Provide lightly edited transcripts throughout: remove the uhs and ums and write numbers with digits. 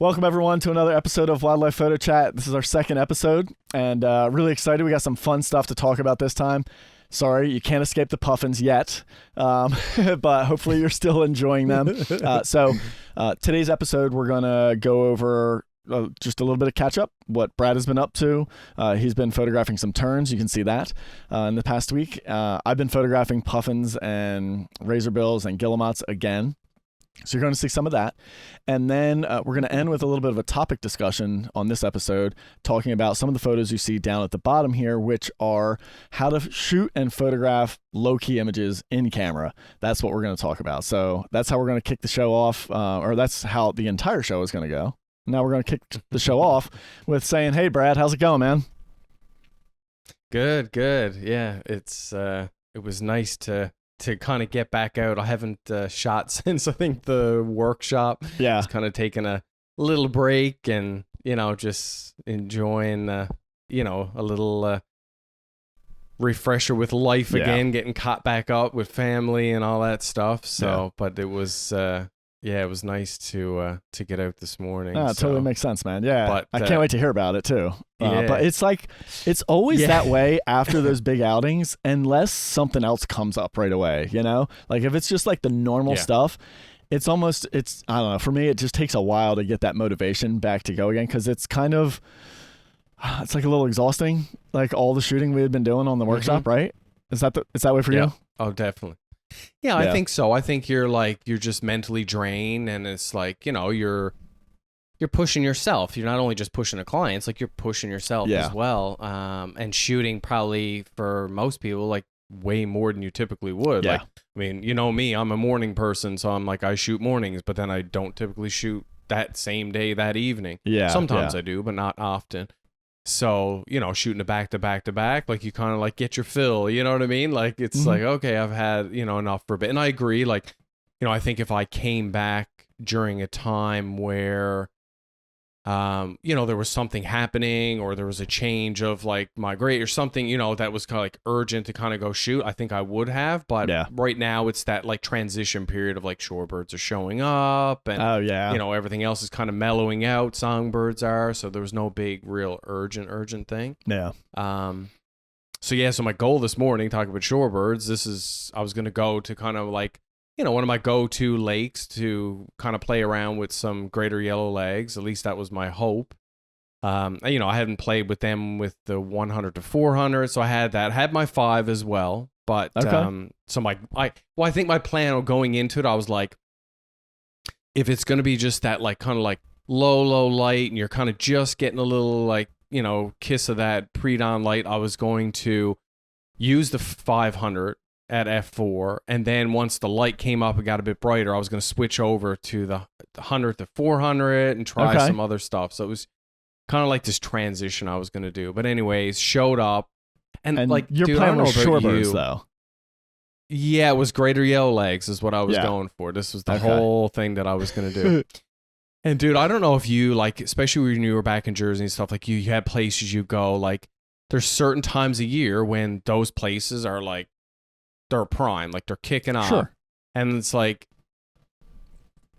Welcome everyone to another episode of Wildlife Photo Chat. This is our second episode, and really excited. We got some fun stuff to talk about this time. Sorry, you can't escape the puffins yet, but hopefully you're still enjoying them. Today's episode, we're gonna go over just a little bit of catch up, what Brad has been up to. He's been photographing some terns. You can see that in the past week. I've been photographing puffins and razorbills and guillemots again. So you're going to see some of that. And then we're going to end with a little bit of a topic discussion on this episode, talking about some of the photos you see down at the bottom here, which are how to shoot and photograph low-key images in camera. That's what we're going to talk about. So that's how we're going to kick the show off, or that's how the entire show is going to go. Now we're going to kick the show off with saying, hey, Brad, how's it going, man? Good. Yeah, it was nice to kind of get back out. I haven't shot since I think the workshop. Yeah. It's kind of taking a little break and, just enjoying, a little refresher with life again, getting caught back up with family and all that stuff. So, but it was, it was nice to get out this morning. It totally makes sense, man. Yeah. But, I can't wait to hear about it too. Yeah. But it's like, it's always that way after those big outings, unless something else comes up right away, Like if it's just like the normal stuff, I don't know, for me, it just takes a while to get that motivation back to go again. Cause it's kind of, it's like a little exhausting, like all the shooting we had been doing on the workshop, right? Is that way for you? Oh, definitely. Yeah, I think so. I think you're just mentally drained, and it's like, you're pushing yourself. You're not only just pushing a client, it's like you're pushing yourself as well. And shooting probably for most people, like way more than you typically would. Yeah. Like, I mean, you know me, I'm a morning person, so I'm like, I shoot mornings, but then I don't typically shoot that same day, that evening. Yeah. Sometimes I do, but not often. So, shooting it back to back to back, like you kind of like get your fill, you know what I mean? Like it's like, okay, I've had, enough for a bit. And I agree. Like, I think if I came back during a time where, there was something happening or there was a change of like my grade or something, that was kind of like urgent to kind of go shoot, I think I would have. But right now it's that like transition period of like shorebirds are showing up and, everything else is kind of mellowing out. Songbirds are. So there was no big real urgent thing. Yeah. So my goal this morning, talking about shorebirds, I was going to go to kind of like, one of my go-to lakes to kind of play around with some greater yellow legs. At least that was my hope. I hadn't played with them with the 100 to 400, so I had that. I had my 5 as well, but I think my plan of going into it, I was like, if it's going to be just that like kind of like low light, and you're kind of just getting a little like kiss of that pre-dawn light, I was going to use the 500. At f4, and then once the light came up and got a bit brighter, I was going to switch over to the 100 to 400 and try some other stuff. So it was kind of like this transition I was going to do. But anyways, showed up and like your dude, plan was shorebirds though. Yeah, it was greater yellow legs is what I was going for. This was the whole thing that I was going to do. And dude, I don't know if you like, especially when you were back in Jersey and stuff, like you had places you go, like there's certain times a year when those places are like they're prime, like they're kicking off. Sure. And it's like,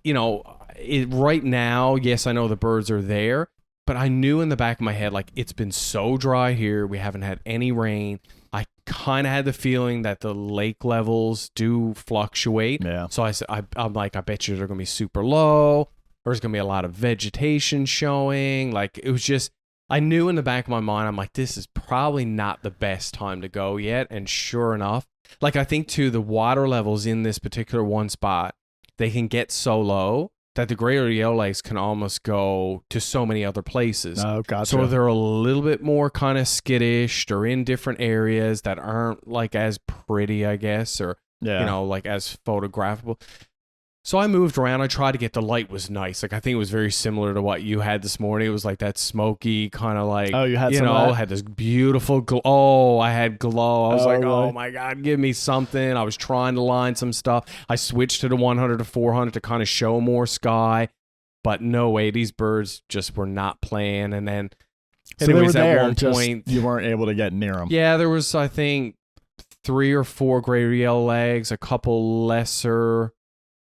right now, yes, I know the birds are there, but I knew in the back of my head, like it's been so dry here. We haven't had any rain. I kind of had the feeling that the lake levels do fluctuate. Yeah. So I'm like, I bet you they're going to be super low, or there's going to be a lot of vegetation showing. Like it was just, I knew in the back of my mind, I'm like, this is probably not the best time to go yet. And sure enough, like I think too, the water levels in this particular one spot, they can get so low that the greater yellow legs can almost go to so many other places. Oh, gotcha. So they're a little bit more kind of skittish. They're in different areas that aren't like as pretty, I guess, or like as photographable. So I moved around. I tried to get the light was nice. Like I think it was very similar to what you had this morning. It was like that smoky kind of like, you had some of that? Had this beautiful glow. Oh, I had glow. I was like, really? Oh my God, give me something. I was trying to line some stuff. I switched to the 100 to 400 to kind of show more sky, but no way. These birds just were not playing. And then so anyways, at one point you weren't able to get near them. Yeah, there was, I think 3 or 4 greater yellow legs, a couple lesser,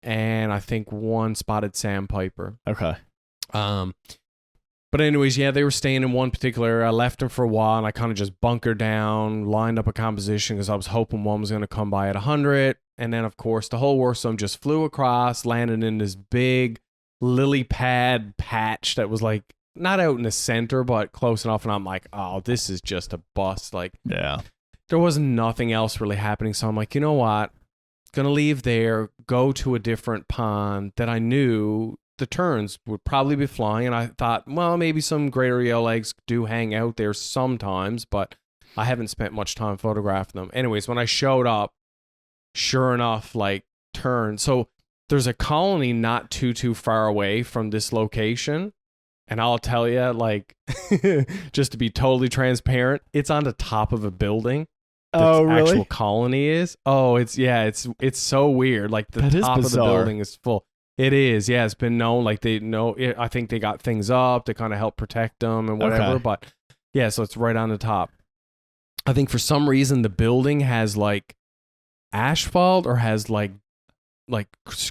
and I think 1 spotted sandpiper. Okay. But anyways, yeah, they were staying in one particular area. I left them for a while, and I kind of just bunkered down, lined up a composition because I was hoping one was going to come by at 100. And then, of course, the whole worksome just flew across, landed in this big lily pad patch that was like not out in the center, but close enough. And I'm like, oh, this is just a bust. Like, Yeah. there was nothing else really happening. So I'm like, you know what? Gonna leave there, go to a different pond that I knew the terns would probably be flying. And I thought, well, maybe some greater yellowlegs do hang out there sometimes, but I haven't spent much time photographing them. Anyways, when I showed up, sure enough, like terns. So there's a colony not too far away from this location. And I'll tell you, like, just to be totally transparent, it's on the top of a building. Oh, really? Actual colony is. Oh, it's so weird. Like the top of the building is full. It is. Yeah, it's been known. Like they know. I think they got things up to kind of help protect them and whatever. Okay. But yeah, so it's right on the top. I think for some reason the building has like asphalt or has like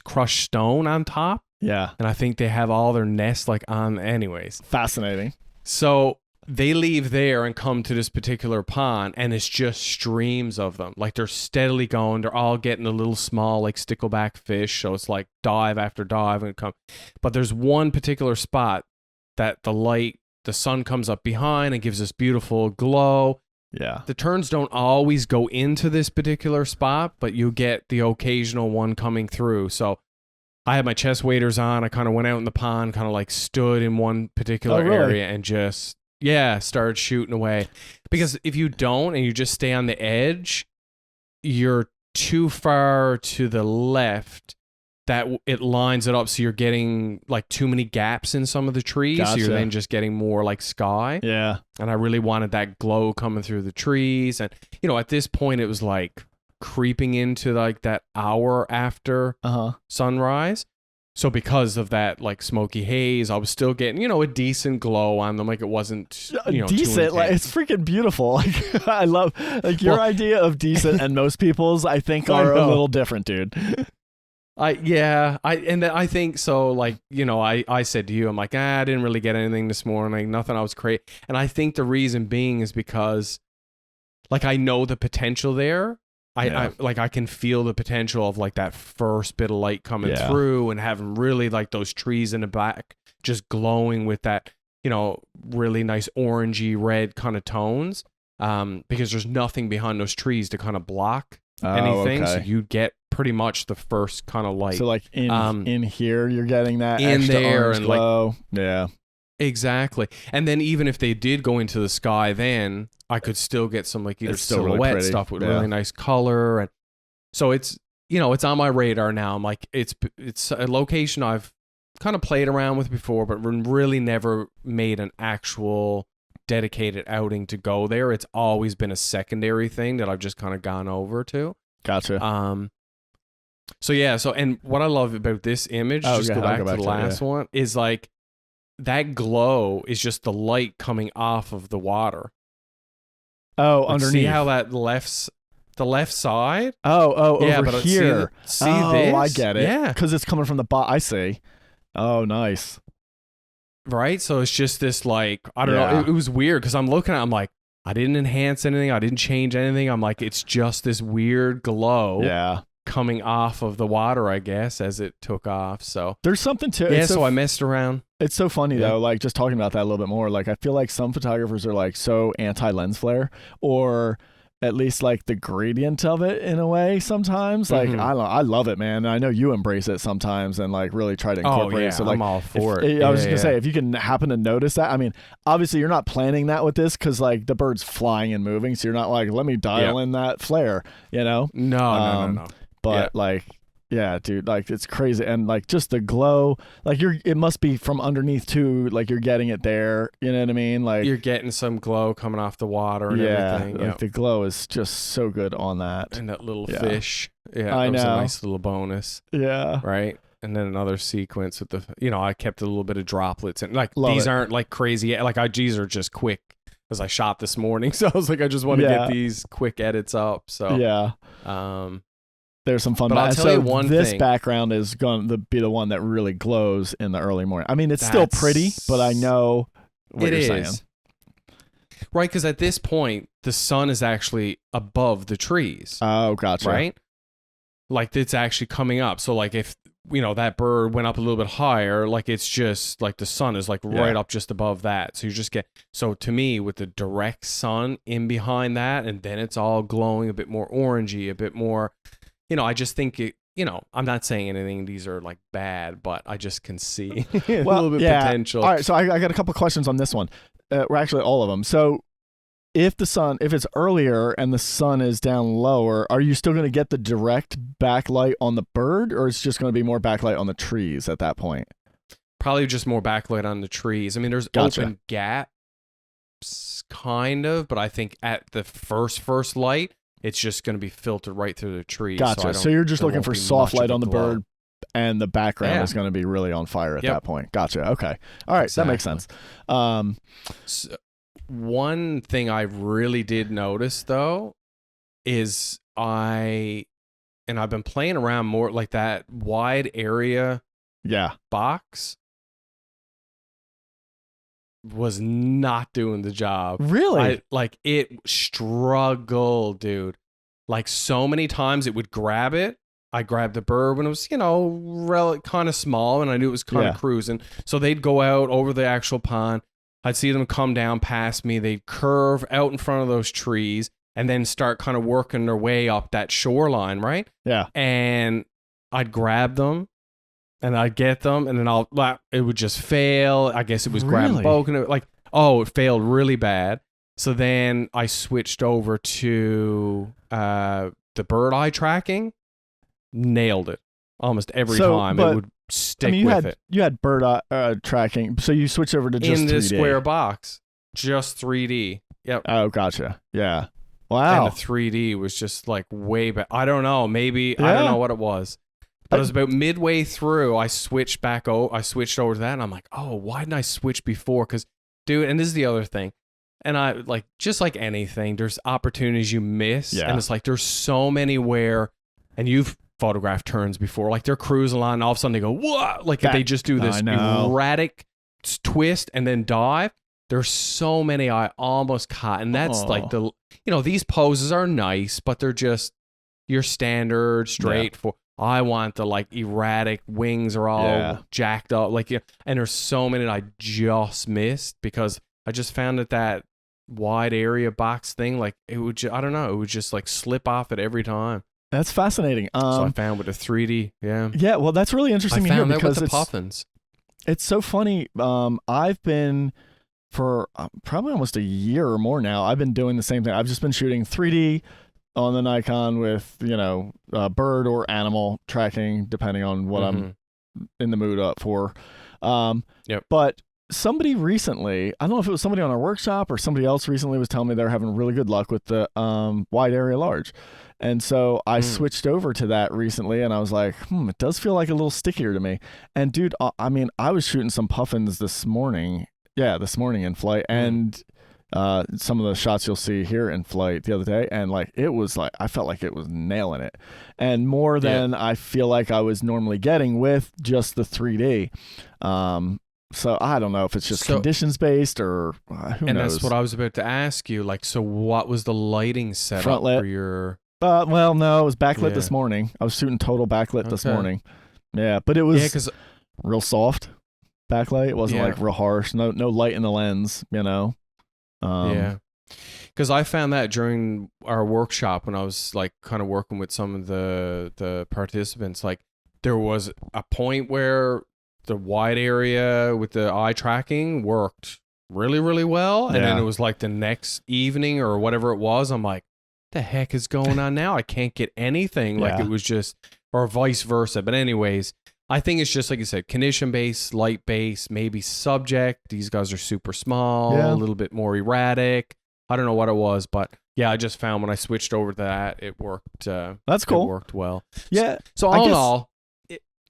crushed stone on top. Yeah. And I think they have all their nests like on. Anyways, Fascinating. so they leave there and come to this particular pond, and it's just streams of them. Like they're steadily going. They're all getting a little small, like stickleback fish. So it's like dive after dive and come. But there's one particular spot that the sun comes up behind and gives this beautiful glow. Yeah. The terns don't always go into this particular spot, but you get the occasional one coming through. So I had my chest waders on. I kind of went out in the pond, kind of like stood in one particular area and just, started shooting away. Because if you don't and you just stay on the edge, you're too far to the left that it lines it up. So you're getting like too many gaps in some of the trees. Gotcha. So you're then just getting more like sky. Yeah. And I really wanted that glow coming through the trees. And, at this point it was like creeping into like that hour after sunrise. So because of that like smoky haze, I was still getting, a decent glow on them. Like it wasn't, decent. Like it's freaking beautiful. Like I love like your idea of decent and most people's I think are a little different, dude. I think so. Like, I said to you, I'm like, I didn't really get anything this morning. Nothing I was crazy. And I think the reason being is because like I know the potential there. I can feel the potential of like that first bit of light coming through and having really like those trees in the back just glowing with that, really nice orangey red kind of tones. Because there's nothing behind those trees to kind of block anything. Okay. So you get pretty much the first kind of light. So like in here you're getting that in extra there orange and glow. Like, yeah. Exactly. And then even if they did go into the sky, then I could still get some like either silhouette really stuff with really nice color. And so it's, it's on my radar now. I'm like, it's a location I've kind of played around with before, but really never made an actual dedicated outing to go there. It's always been a secondary thing that I've just kind of gone over to. Gotcha. And what I love about this image, go back to the last one, is like, that glow is just the light coming off of the water. Oh, like, underneath. See how that the left side? Over here. See this? I get it. Yeah. Because it's coming from the bottom. I see. Oh, nice. Right? So it's just this like, I don't know. It was weird because I'm looking at it, I'm like, I didn't enhance anything. I didn't change anything. I'm like, it's just this weird glow. Yeah. Coming off of the water, I guess, as it took off. So there's something to it. Yeah, so I messed around. It's so funny though, like just talking about that a little bit more. Like I feel like some photographers are like so anti-lens flare, or at least like the gradient of it in a way sometimes. Like I love it, man. I know you embrace it sometimes and like really try to incorporate it. So like I'm all for it. I was just gonna say, if you can happen to notice that, I mean, obviously you're not planning that with this because like the bird's flying and moving, so you're not like, let me dial in that flare, No. But like, yeah, dude, like it's crazy. And like just the glow, like it must be from underneath too. Like you're getting it there. You know what I mean? Like you're getting some glow coming off the water and everything. Like the glow is just so good on that. And that little fish. Yeah. I know. Was a nice little bonus. Yeah. Right. And then another sequence with I kept a little bit of droplets and like Love these it. aren't like crazy. Like these are just quick as I shot this morning. So I was like, I just want to get these quick edits up. So, There's some fun. But I'll tell you one this thing. background is going to be the one that really glows in the early morning. I mean, it's still pretty, but I know what you're saying. Right, because at this point, the sun is actually above the trees. Oh, gotcha. Right? Like, it's actually coming up. So, like, if, that bird went up a little bit higher, like, it's just, like, the sun is, like, right up just above that. So, you just get... So, to me, with the direct sun in behind that, and then it's all glowing a bit more orangey, a bit more... I just think it... I'm not saying anything these are, like, bad, but I just can see a little bit potential. All right, so I got a couple questions on this one. Or actually, all of them. So, if it's earlier and the sun is down lower, are you still going to get the direct backlight on the bird, or it's just going to be more backlight on the trees at that point? Probably just more backlight on the trees. I mean, there's open gaps, kind of, but I think at the first light, it's just going to be filtered right through the trees. Gotcha. So you're just looking for soft light on the bird, and the background is going to be really on fire at that point. Gotcha. Okay. All right. That makes sense. So, one thing I really did notice, though, is I've been playing around more, like that wide area box was not doing the job. Really? It struggled, dude. Like, so many times it would grab it. I grabbed the bird when it was, kind of small, and I knew it was kind of cruising. So they'd go out over the actual pond. I'd see them come down past me. They'd curve out in front of those trees and then start kind of working their way up that shoreline, right? Yeah. And I'd grab them and I'd get them, and then it would just fail. I guess it was grabbing both, and it failed really bad. So then I switched over to the bird eye tracking. Nailed it almost every time. It would stick with it. You had bird eye tracking, so you switched over to just in 3D. This square box, just 3D. Yep. Oh, gotcha. Yeah. Wow. And the 3D was just like way back. I don't know. Maybe I don't know what it was. But it was about midway through. I switched over to that, and I'm like, oh, why didn't I switch before? Because, dude, and this is the other thing. And I just like anything, there's opportunities you miss, and it's like there's so many where, and you've photographed terns before, like they're cruising along, and all of a sudden they go, what? Like they just do this erratic twist and then dive. There's so many I almost caught, and that's like these poses are nice, but they're just your standard straight for. I want the like erratic wings are all jacked up, and there's so many that I just missed because I just found that wide area box thing, like it would I don't know, it would just like slip off it every time. That's fascinating. So I found with the 3D, yeah. Well, that's really interesting to hear because with the Puffins. It's so funny. I've been for probably almost a year or more now. I've been doing the same thing. I've just been shooting 3D on the Nikon with bird or animal tracking, depending on what I'm in the mood up for. But somebody recently, I don't know if it was somebody on our workshop or somebody else recently, was telling me they're having really good luck with the wide area large. And so I switched over to that recently, and I was like, it does feel like a little stickier to me. And dude, I mean, I was shooting some puffins this morning in flight, and some of the shots you'll see here in flight the other day, and like it was like I felt like it was nailing it, and more than I feel like I was normally getting with just the 3D. So I don't know if it's just conditions based or who knows. That's what I was about to ask you. Like, so what was the lighting setup for your? Well, no, it was backlit this morning. I was shooting total backlit this morning. Yeah, but it was real soft backlight. It wasn't like real harsh. No light in the lens. Because I found that during our workshop when I was like kind of working with some of the participants, like there was a point where the wide area with the eye tracking worked really, really well. And then it was like the next evening or whatever it was, I'm like, the heck is going on now? I can't get anything. Like it was just, or vice versa. But anyways, I think it's just like you said, condition based, light based, maybe subject. These guys are super small, a little bit more erratic. I don't know what it was, but I just found when I switched over to that, it worked. That's cool. It worked well. Yeah. So all in all,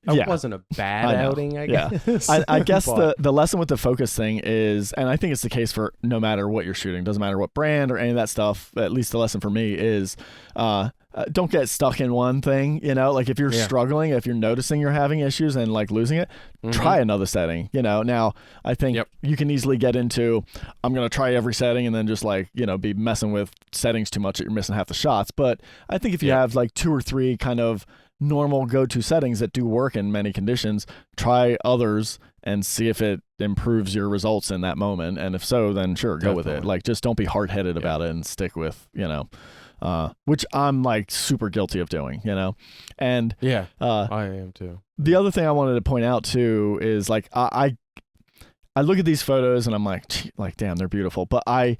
it wasn't a bad outing, I guess. I guess the lesson with the focus thing is, and I think it's the case for no matter what you're shooting, doesn't matter what brand or any of that stuff, at least the lesson for me is don't get stuck in one thing, like if you're struggling, if you're noticing you're having issues and like losing it, try another setting, Now, I think you can easily get into, I'm going to try every setting and then just like, be messing with settings too much that you're missing half the shots. But I think if you have like 2 or 3 kind of normal go-to settings that do work in many conditions, try others and see if it improves your results in that moment. And if so, then sure, go with it. Like, just don't be hard-headed about it and stick with, which I'm like super guilty of doing, and I am too. The other thing I wanted to point out too is like, I look at these photos and I'm like, damn, they're beautiful. But I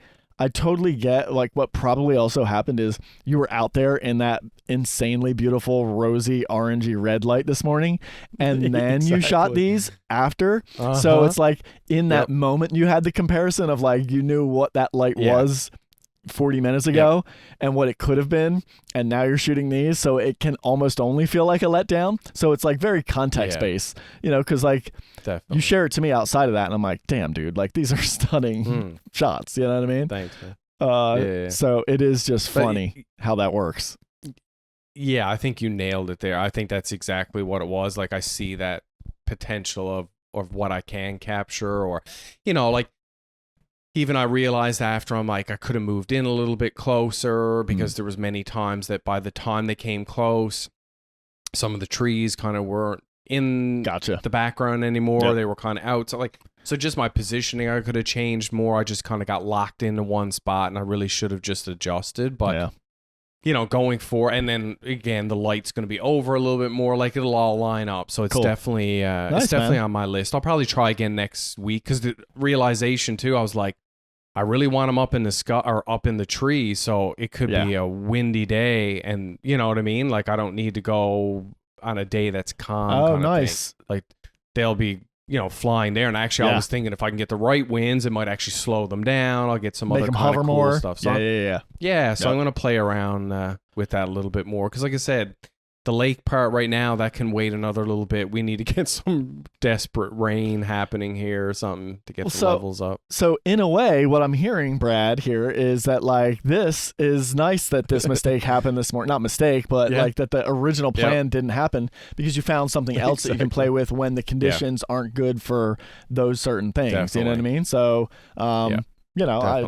totally get like what probably also happened is you were out there in that insanely beautiful rosy orangey red light this morning, and then you shot these after. So it's like in that moment you had the comparison of like, you knew what that light was 40 minutes ago and what it could have been, and now you're shooting these, so it can almost only feel like a letdown. So it's like very context based, because like you share it to me outside of that and I'm like, damn dude, like these are stunning shots, you know what I mean? Thanks, man. So it is just funny how that works. Yeah, I think you nailed it there. I think that's exactly what it was. Like, I see that potential of what I can capture, or like even I realized after, I'm like, I could have moved in a little bit closer, because there was many times that by the time they came close, some of the trees kind of weren't in the background anymore. They were kind of out. So just my positioning, I could have changed more. I just kind of got locked into one spot, and I really should have just adjusted. But, going for, and then again, the light's going to be over a little bit more. Like, it'll all line up. So it's definitely, on my list. I'll probably try again next week, because the realization too, I was like, I really want them up in the sky or up in the tree, so it could be a windy day, and you know what I mean? Like, I don't need to go on a day that's calm. Oh, nice. Like, they'll be, flying there, and actually I was thinking if I can get the right winds, it might actually slow them down. I'll get some other kind of cool stuff. So so I'm going to play around with that a little bit more, because like I said, the lake part right now, that can wait another little bit. We need to get some desperate rain happening here or something to get the levels up. So in a way, what I'm hearing, Brad, here is that like, this is nice that this mistake happened this morning. Not mistake, but like that the original plan didn't happen, because you found something else that you can play with when the conditions aren't good for those certain things. Definitely. You know what I mean? So, I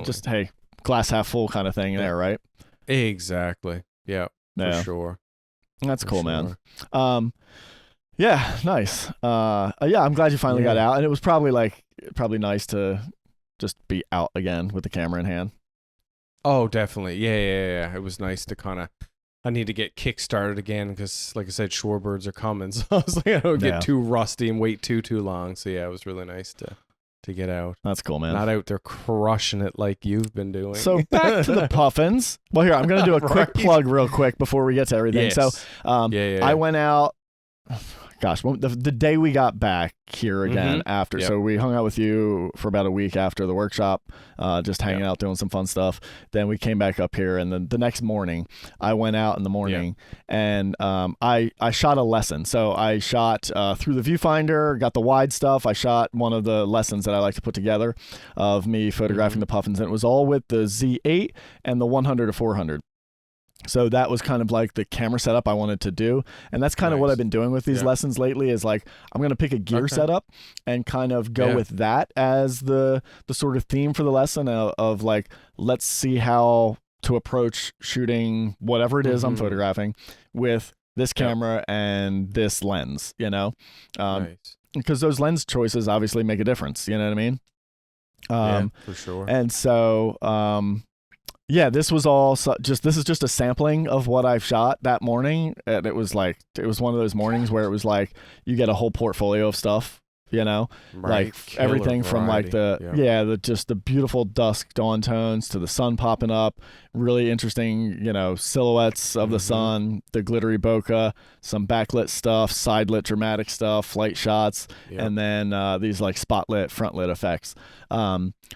just, hey, glass half full kind of thing there, right? Exactly. Yeah, for sure. That's cool, man. Nice. I'm glad you finally got out, and it was probably nice to just be out again with the camera in hand. Oh, definitely. Yeah. It was nice to kind of, I need to get kick-started again, because like I said, shorebirds are coming, so I was like, I don't get too rusty and wait too long. So yeah, it was really nice to get out. That's cool, man. Not out there crushing it like you've been doing. So back to the Puffins. Well, here, I'm going to do a quick plug real quick before we get to everything. Yes. So I went out, gosh, the day we got back here again after. So we hung out with you for about a week after the workshop, just hanging out, doing some fun stuff. Then we came back up here, and then the next morning I went out in the morning and I shot a lesson. So I shot through the viewfinder, got the wide stuff. I shot one of the lessons that I like to put together of me photographing the Puffins, and it was all with the Z8 and the 100 to 400. So that was kind of like the camera setup I wanted to do. And that's kind of what I've been doing with these lessons lately, is like, I'm going to pick a gear setup and kind of go with that as the sort of theme for the lesson of like, let's see how to approach shooting whatever it is I'm photographing with this camera and this lens, because those lens choices obviously make a difference. You know what I mean? For sure. And so, this was all this is just a sampling of what I've shot that morning. And it was one of those mornings where it was like, you get a whole portfolio of stuff, like everything from like just the beautiful dusk dawn tones to the sun popping up, really interesting, silhouettes of the sun, the glittery bokeh, some backlit stuff, side lit dramatic stuff, light shots, and then these like spotlit, front lit effects.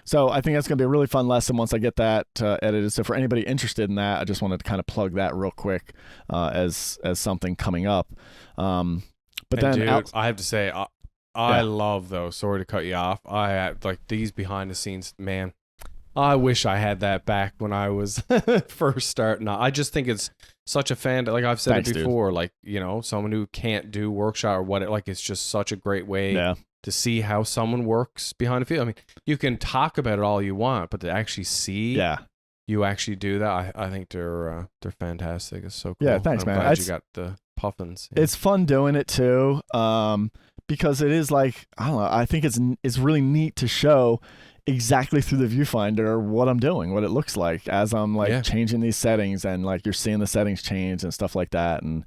So I think that's going to be a really fun lesson once I get that edited. So for anybody interested in that, I just wanted to kind of plug that real quick as something coming up. But And then dude, I have to say, I Yeah. love those. Sorry to cut you off. I like these behind the scenes, man. I wish I had that back when I was first starting out. I just think it's such a fan. Like I've said Thanks, it dude. before, like, you know, someone who can't do workshop or what, like, it's just such a great way yeah, to see how someone works behind the field. I mean, you can talk about it all you want, but to actually see yeah. you actually do that, I think they're fantastic. It's so cool. Yeah, thanks, I'm man. glad It's- you got the Puffins. Yeah. It's fun doing it too, because it is like, I don't know. I think it's really neat to show exactly through the viewfinder what I'm doing, what it looks like as I'm like Yeah. changing these settings, and like you're seeing the settings change and stuff like that. And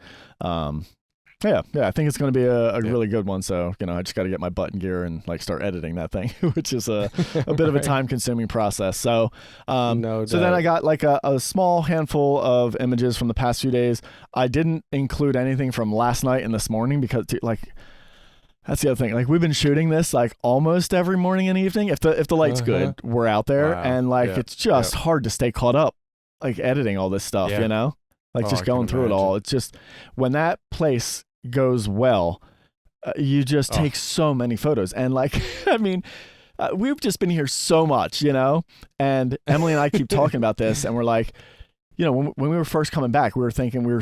yeah, I think it's going to be a really good one. So, you know, I just got to get my button gear and like start editing that thing, which is a bit of a Right. time consuming process. So, No so then doubt. I got like a small handful of images from the past few days. I didn't include anything from last night and this morning because like, that's the other thing. Like we've been shooting this like almost every morning and evening. If the light's good, we're out there, Wow. and like Yeah. it's just hard to stay caught up, like editing all this stuff. Yeah. You know, like Oh, just I can going through it all. imagine. It's just when that place goes well, you just Oh. take so many photos, and like I mean. We've just been here so much, you know, and Emily and I keep talking about this, and we're like, you know, when we were first coming back, we were thinking we were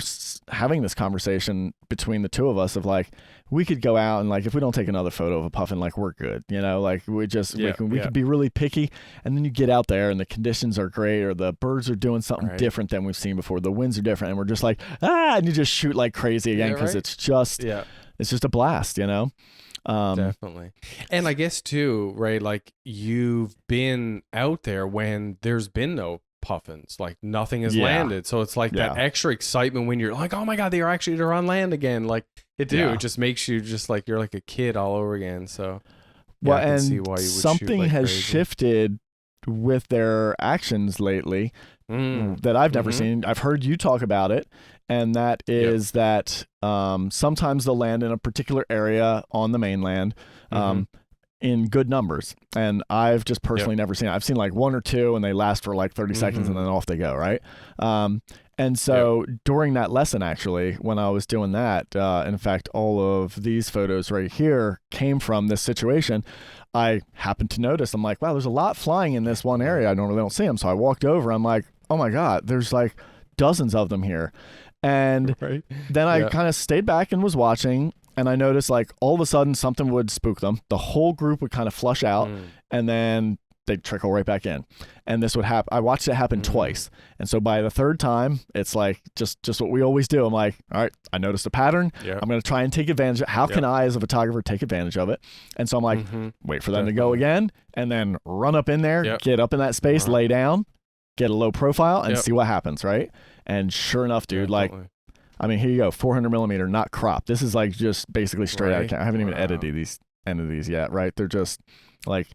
having this conversation between the two of us of like, we could go out and like, if we don't take another photo of a puffin, like we're good, you know, like we could be really picky. And then you get out there and the conditions are great, or the birds are doing something Right. different than we've seen before. The winds are different, and we're just like, and you just shoot like crazy again Yeah, because right. it's just a blast, you know. Definitely. And I guess too, right, like you've been out there when there's been no puffins, like nothing has Yeah. landed. So it's like that extra excitement when you're like, oh my God, they're on land again. Like it just makes you just like, you're like a kid all over again. So Well, I can and see why you would something shoot like has crazy. shifted with their actions lately Mm. that I've never Mhm. seen. I've heard you talk about it, and that is that sometimes they'll land in a particular area on the mainland in good numbers, and I've just personally never seen it. I've seen like one or two, and they last for like 30 seconds, and then off they go, right? And so during that lesson, actually, when I was doing that, in fact, all of these photos right here came from this situation. I happened to notice, I'm like, wow, there's a lot flying in this one area. I normally don't see them. So I walked over. I'm like, oh my God, there's like dozens of them here. And Right. then I kind of stayed back and was watching. And I noticed like all of a sudden something would spook them. The whole group would kind of flush out, and then they'd trickle right back in. And this would happen. I watched it happen twice. And so by the third time, it's like just what we always do. I'm like, all right, I noticed a pattern. Yeah. I'm going to try and take advantage of it. How can I, as a photographer, take advantage of it? And so I'm like, wait for them to go again, and then run up in there, get up in that space, lay down, get a low profile, and see what happens, right? And sure enough, dude, like, I mean, here you go, 400 millimeter, not cropped. This is like just basically straight out. I haven't even edited these end of these yet, right? They're just like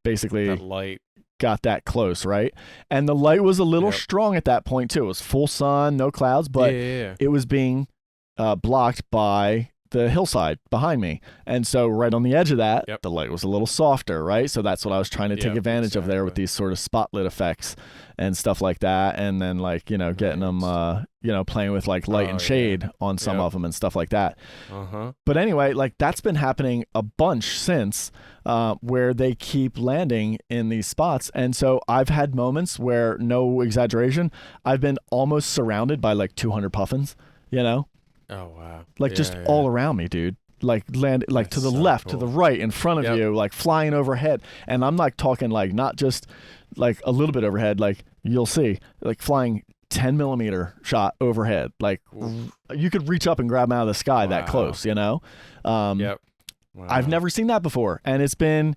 basically That light. got that close, right? And the light was a little strong at that point too. It was full sun, no clouds, but it was being blocked by the hillside behind me. And so right on the edge of that, the light was a little softer, right? So that's what I was trying to take advantage of there with these sort of spotlit effects and stuff like that. And then like, you know, getting them, you know, playing with like light and shade on some of them and stuff like that. But anyway, like that's been happening a bunch since where they keep landing in these spots. And so I've had moments where, no exaggeration, I've been almost surrounded by like 200 puffins, you know? Oh, wow. Like just all around me, dude. Like land, like That's to the so left, cool. to the right, in front of you, like flying overhead. And I'm like talking like not just like a little bit overhead, like you'll see, like flying 10 millimeter shot overhead. Like you could reach up and grab them out of the sky that close, you know? Wow. I've never seen that before. And it's been,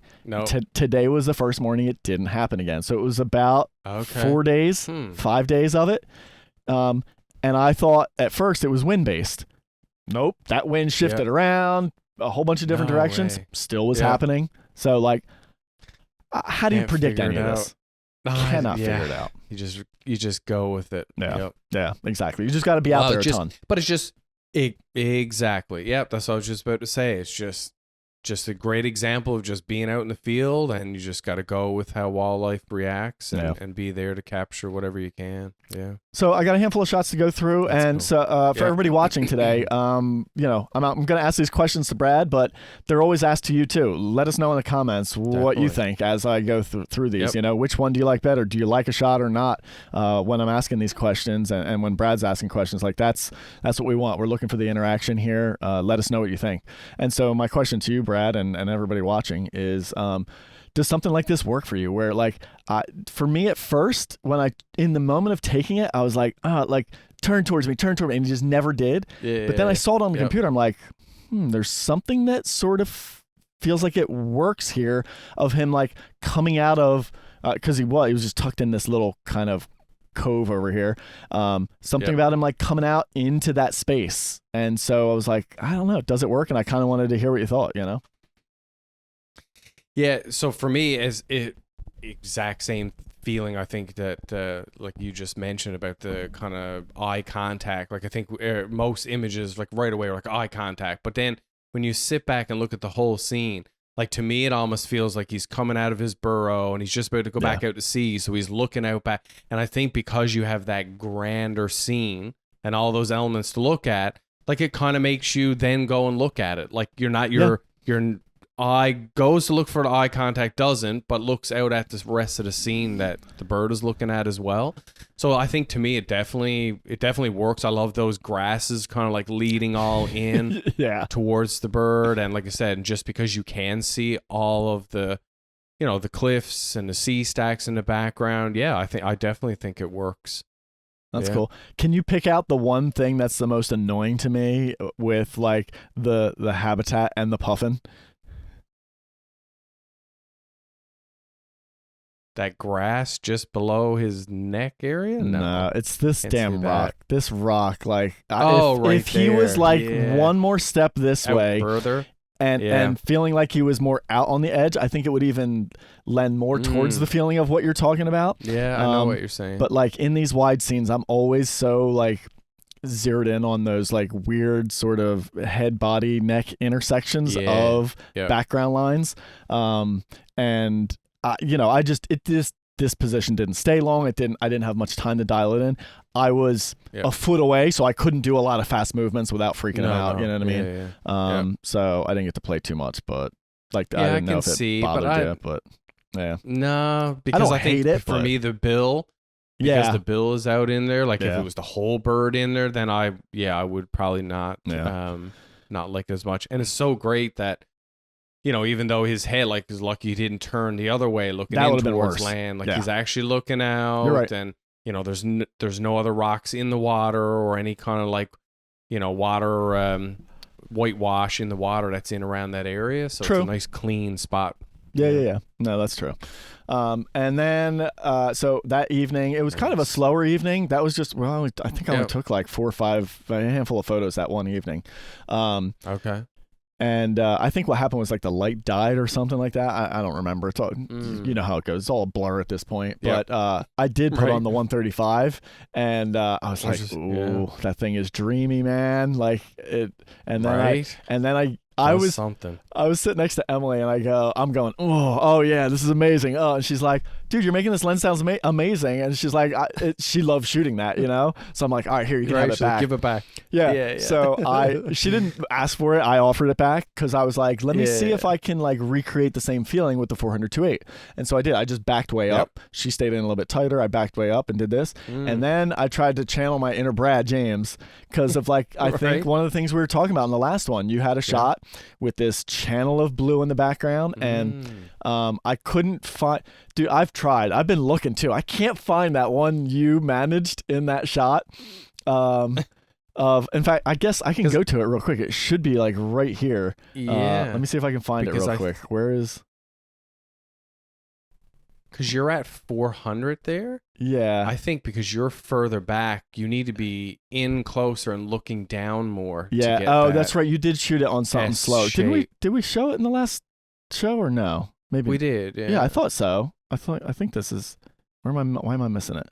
today was the first morning it didn't happen again. So it was about 4 days, 5 days of it. And I thought at first it was wind-based. Nope. That wind shifted around a whole bunch of different directions. Way. Still was happening. So, like, how do you Can't predict figure any of it this? Cannot figure it out. You just go with it. Yeah. Yeah, exactly. You just got to be out there a ton. But it's just exactly. Yep, that's what I was just about to say. It's just a great example of just being out in the field, and you just got to go with how wildlife reacts and be there to capture whatever you can. Yeah. So I got a handful of shots to go through, That's and cool. so for Yeah. everybody watching today, I'm going to ask these questions to Brad, but they're always asked to you too. Let us know in the comments what you Definitely. think as I go through these. Yep. Which one do you like better? Do you like a shot or not? When I'm asking these questions, and when Brad's asking questions, like that's what we want. We're looking for the interaction here. Let us know what you think. And so my question to you, Brad, and everybody watching is. Does something like this work for you? Where for me at first, in the moment of taking it, I was like, turn towards me, and he just never did. Yeah. But then I saw it on the computer. I'm like, there's something that sort of feels like it works here of him like coming out of, because he was just tucked in this little kind of cove over here. Something about him like coming out into that space. And so I was like, I don't know, does it work? And I kind of wanted to hear what you thought, Yeah, so for me, exact same feeling, I think that like you just mentioned about the kind of eye contact. Like I think most images, like right away, are like eye contact. But then when you sit back and look at the whole scene, like to me, it almost feels like he's coming out of his burrow and he's just about to go back out to sea. So he's looking out back. And I think because you have that grander scene and all those elements to look at, like it kind of makes you then go and look at it. Like you're not your eye goes to look for the eye contact, doesn't, but looks out at the rest of the scene that the bird is looking at as well. So I think to me it definitely works. I love those grasses kind of like leading all in towards the bird, and like I said, just because you can see all of the the cliffs and the sea stacks in the background, I definitely think it works. That's cool. Can you pick out the one thing that's the most annoying to me with like the habitat and the puffin? That grass just below his neck area? No, it's this damn rock. This rock, like, if he there. was like one more step this out way, further, and feeling like he was more out on the edge, I think it would even lend more towards the feeling of what you're talking about. Yeah, I know what you're saying. But like in these wide scenes, I'm always so like zeroed in on those like weird sort of head, body, neck intersections of background lines, and. This position didn't stay long. I didn't have much time to dial it in. I was a foot away, so I couldn't do a lot of fast movements without freaking him out. You know what I mean? So I didn't get to play too much, but like I didn't know if it bothered you. But no, because I think for me the bill, because the bill is out in there. Like if it was the whole bird in there, then I would probably not like as much. And it's so great that. Even though his head, like, is lucky he didn't turn the other way, looking in towards land. Like, he's actually looking out. You're right. And, there's no other rocks in the water or any kind of, like, water, whitewash in the water that's in around that area. So it's a nice, clean spot. Yeah. No, that's true. And then, so that evening, it was kind of a slower evening. That was just, I think I only took, like, 4 or 5, a handful of photos that one evening. Okay. And I think what happened was like the light died or something like that. I don't remember. It's all, you know how it goes. It's all a blur at this point. But I did put on the 135, and I was like, ooh, that thing is dreamy, man. Like it. And then I was sitting next to Emily, and I'm going, oh yeah, this is amazing. Oh, and she's like, dude, you're making this lens sound amazing. And she's like, she loves shooting that, So I'm like, all right, here, you can have it back. Give it back. Yeah. So she didn't ask for it. I offered it back because I was like, let me see if I can like recreate the same feeling with the 400-2.8. And so I did. I just backed way up. She stayed in a little bit tighter. I backed way up and did this. And then I tried to channel my inner Brad James because of like, I think one of the things we were talking about in the last one, you had a shot with this channel of blue in the background, and I couldn't find. Dude, I've tried. I've been looking too. I can't find that one you managed in that shot. In fact, I guess I can go to it real quick. It should be like right here. Let me see if I can find it real quick. Where is? Because you're at 400 there. Yeah. I think because you're further back, you need to be in closer and looking down more. Yeah. To get that's right. You did shoot it on something slow. Did we show it in the last show or no? Maybe we did. Yeah. Yeah, I thought so. I think this is. Why am I missing it?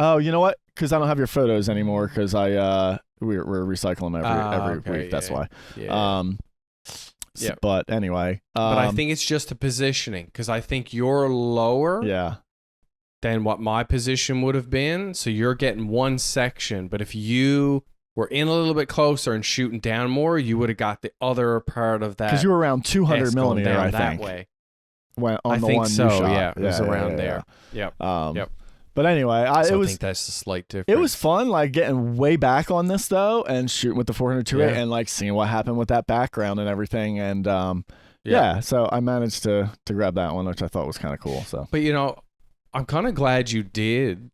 Oh, you know what? Because I don't have your photos anymore. Because we're recycling them every week. That's why. Yeah. But anyway. But I think it's just the positioning, because I think you're lower. Yeah. than what my position would have been. So you're getting one section, but if you were in a little bit closer and shooting down more, you would have got the other part of that. Because you were around 200 millimeter, down I that think. way. When, on I the think one so. you shot. Yeah, it was around there. Yep. Yep. But anyway, I think that's a slight difference. It was fun, like getting way back on this though, and shooting with the 400-2.8 and like seeing what happened with that background and everything. And so I managed to grab that one, which I thought was kind of cool. So, but I'm kind of glad you did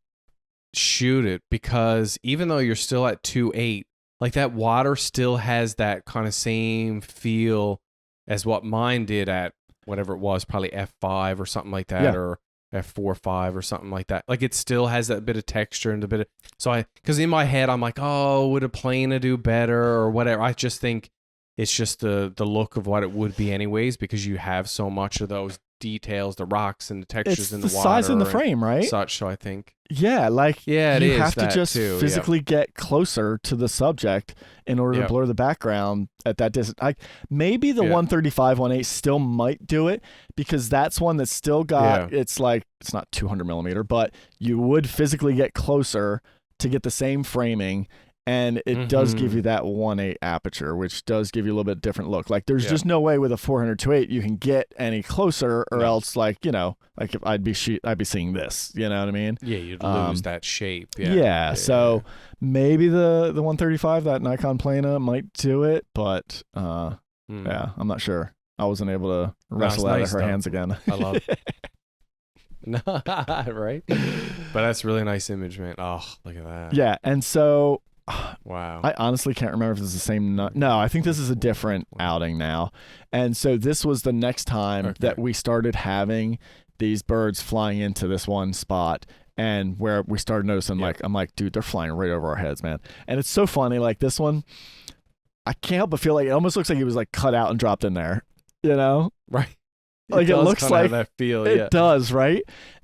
shoot it, because even though you're still at 2.8, like that water still has that kind of same feel as what mine did at whatever it was, probably f5 or something like that, or f4.5 or something like that. Like it still has that bit of texture and a bit of, because in my head I'm like, oh, would a Plena do better or whatever. I just think it's just the look of what it would be anyways, because you have so much of those details, the rocks and the textures in the water, size in the frame, right? Such. So I think you have to just too, physically get closer to the subject in order to blur the background at that distance. Maybe the 135-1.8 still might do it, because that's one that's still got it's like, it's not 200 millimeter, but you would physically get closer to get the same framing. And it does give you that 1.8 aperture, which does give you a little bit different look. Like there's just no way with a 400-2.8 you can get any closer, or else like if I'd be seeing this, you know what I mean? Yeah, you'd lose that shape. So maybe the 135, that Nikon Plena might do it, but I'm not sure. I wasn't able to wrestle out of her hands again. I love it. Right? But that's a really nice image, man. Oh, look at that. Yeah, and so. Wow. I honestly can't remember if this is the same. No, I think this is a different outing now. And so this was the next time that we started having these birds flying into this one spot, and where we started noticing, I'm like, dude, they're flying right over our heads, man. And it's so funny. Like this one, I can't help but feel like it almost looks like it was like cut out and dropped in there, Right. Like it looks like that feel. It does, right?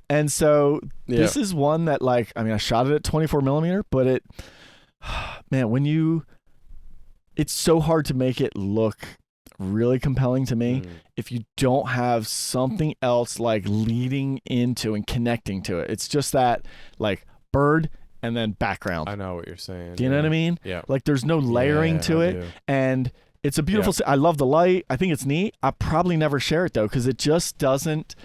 And so this is one that I shot it at 24 millimeter, but man, it's so hard to make it look really compelling to me if you don't have something else like leading into and connecting to it. It's just that like bird and then background. I know what you're saying. Do you know what I mean? Yeah. Like there's no layering to it. And it's a beautiful, I love the light. I think it's neat. I probably never share it though, because it just doesn't,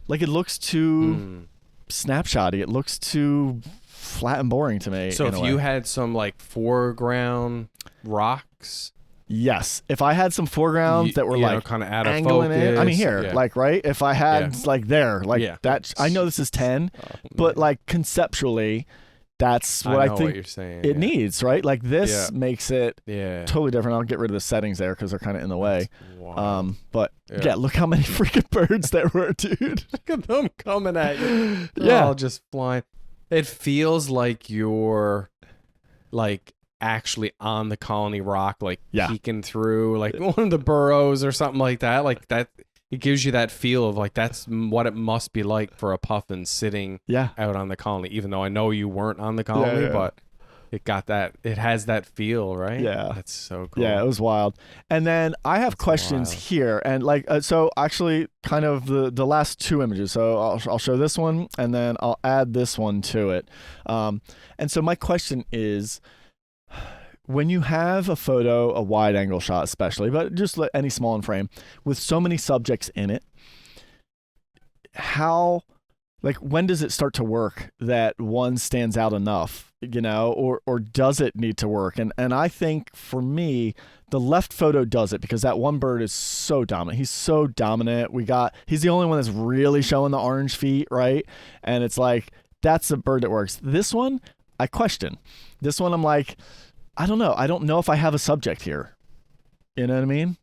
like it looks too snapshotty. It looks too flat and boring to me. So if you had some like foreground rocks, yes. If I had some foregrounds that were like kind of out of angling focus, in, I mean here, like right. If I had like there, like that, I know this is 10, but like conceptually, that's what I think what you're saying. It needs, right? Like this makes it totally different. I'll get rid of the settings there because they're kind of in the way. But look how many freaking birds there were, dude. Look at them coming at you. They're all just flying. It feels like you're like actually on the colony rock, like peeking through like one of the burrows or something like that. Like that, it gives you that feel of like that's what it must be like for a puffin sitting out on the colony. Even though I know you weren't on the colony, but it has that feel, right? Yeah, that's so cool. Yeah, it was wild. And then I have questions here, and like so actually kind of the last two images. So I'll show this one and then I'll add this one to it. And so my question is, when you have a photo, a wide angle shot especially, but just any small in frame with so many subjects in it, when does it start to work that one stands out enough, or does it need to work? And I think for me, the left photo does it, because that one bird is so dominant. He's so dominant. He's the only one that's really showing the orange feet, right? And it's like, that's a bird that works. This one, I question. This one, I'm like, I don't know. I don't know if I have a subject here. You know what I mean?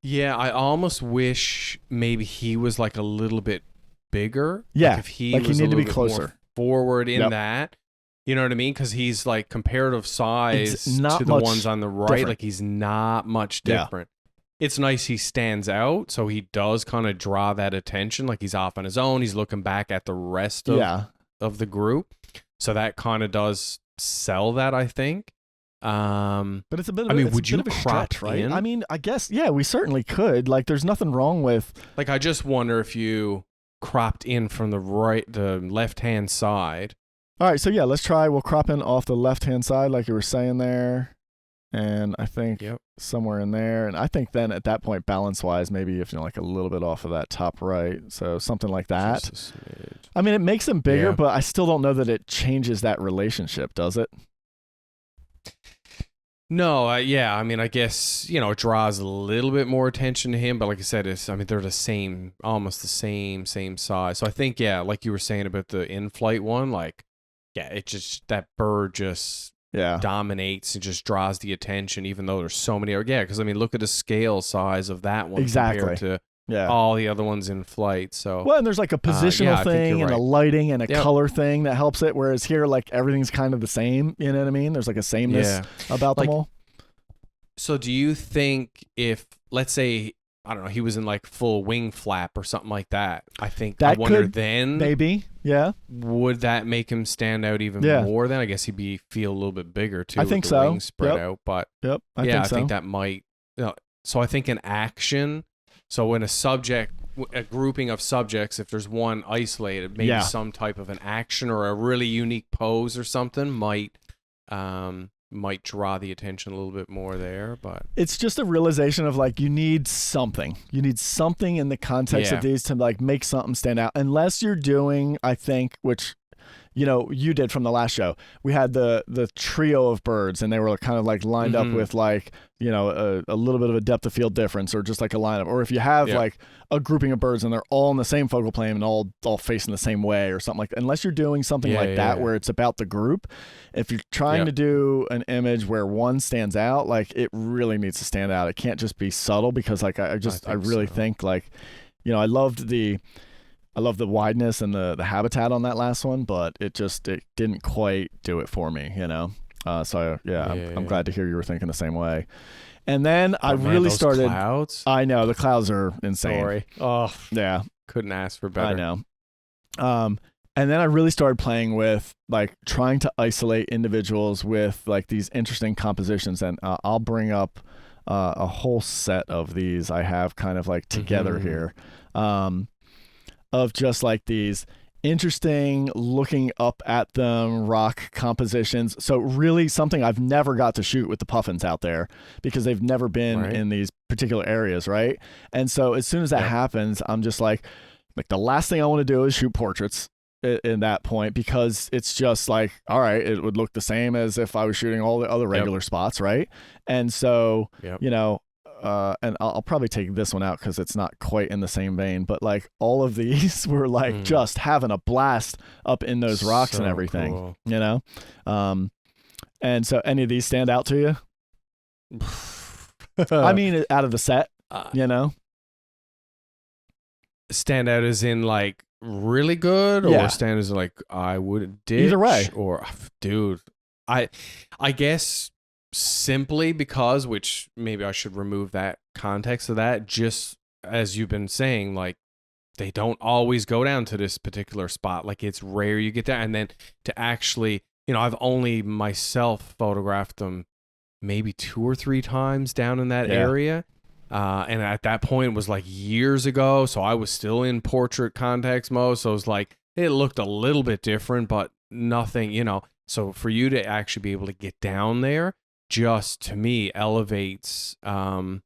Yeah, I almost wish maybe he was like a little bit bigger. Yeah, like if he was needed to be closer, more forward in that. You know what I mean? Because he's like comparative size to the ones on the right. Different. Like he's not much different. It's nice he stands out, so he does kind of draw that attention. Like he's off on his own. He's looking back at the rest of the group. So that kind of does sell that, I think. But it's a bit of would you crop stretch, right? in? I mean, I guess, we certainly could. Like, there's nothing wrong with... Like, I just wonder if you cropped in from the left-hand side. All right, so yeah, let's try. We'll crop in off the left-hand side like you were saying there. And I think somewhere in there. And I think then at that point, balance-wise, maybe if like a little bit off of that top right. So something like that. I mean, it makes them bigger, but I still don't know that it changes that relationship, does it? No, I mean, I guess, it draws a little bit more attention to him, but like I said, they're the same, almost the same size. So I think, like you were saying about the in-flight one, like, that bird just dominates and just draws the attention, even though there's so many. Because I mean, look at the scale size of that one compared to all the other ones in flight. So and there's like a positional thing and a lighting and a color thing that helps it. Whereas here, like everything's kind of the same. You know what I mean? There's like a sameness about them all. So do you think if, let's say, I don't know, he was in like full wing flap or something like that, I wonder then maybe would that make him stand out even more? Then I guess he'd feel a little bit bigger too. I think with the wings spread out, but I think that might. So I think in action, so when a grouping of subjects, if there's one isolated, maybe some type of an action or a really unique pose or something might draw the attention a little bit more there. But it's just a realization of like you need something in the context of these to like make something stand out, unless you're doing, I think, which you did from the last show. We had the trio of birds, and they were kind of like lined up with like a little bit of a depth of field difference, or just like a lineup. Or if you have like a grouping of birds and they're all in the same focal plane and all facing the same way or something like that. Unless you're doing something like that where it's about the group. If you're trying to do an image where one stands out, like it really needs to stand out. It can't just be subtle, because like I really think like I loved the wideness and the habitat on that last one, but it didn't quite do it for me, So I'm glad to hear you were thinking the same way. And then I really started. Clouds? I know the clouds are insane. Sorry. Oh yeah, couldn't ask for better. I know. And then I really started playing with like trying to isolate individuals with like these interesting compositions, and I'll bring up a whole set of these I have kind of like together here. Of just like these interesting looking up at them rock compositions. So really something I've never got to shoot with the Puffins out there, because they've never been in these particular areas, right? And so as soon as that happens, I'm just like the last thing I want to do is shoot portraits in that point, because it's just like, all right, it would look the same as if I was shooting all the other regular spots, right? And so and I'll probably take this one out because it's not quite in the same vein, but like all of these were like just having a blast up in those rocks and everything, cool. And so any of these stand out to you? I mean, out of the set, stand out as in like really good, or stand as like I would ditch? Either way, or dude, I guess. Simply because, which maybe I should remove that context of that, just as you've been saying, like they don't always go down to this particular spot. Like it's rare you get there, and then to actually, I've only myself photographed them maybe 2 or 3 times down in that area, and at that point it was like years ago, so I was still in portrait context mode, so it was like it looked a little bit different, but nothing, so for you to actually be able to get down there, just to me elevates, I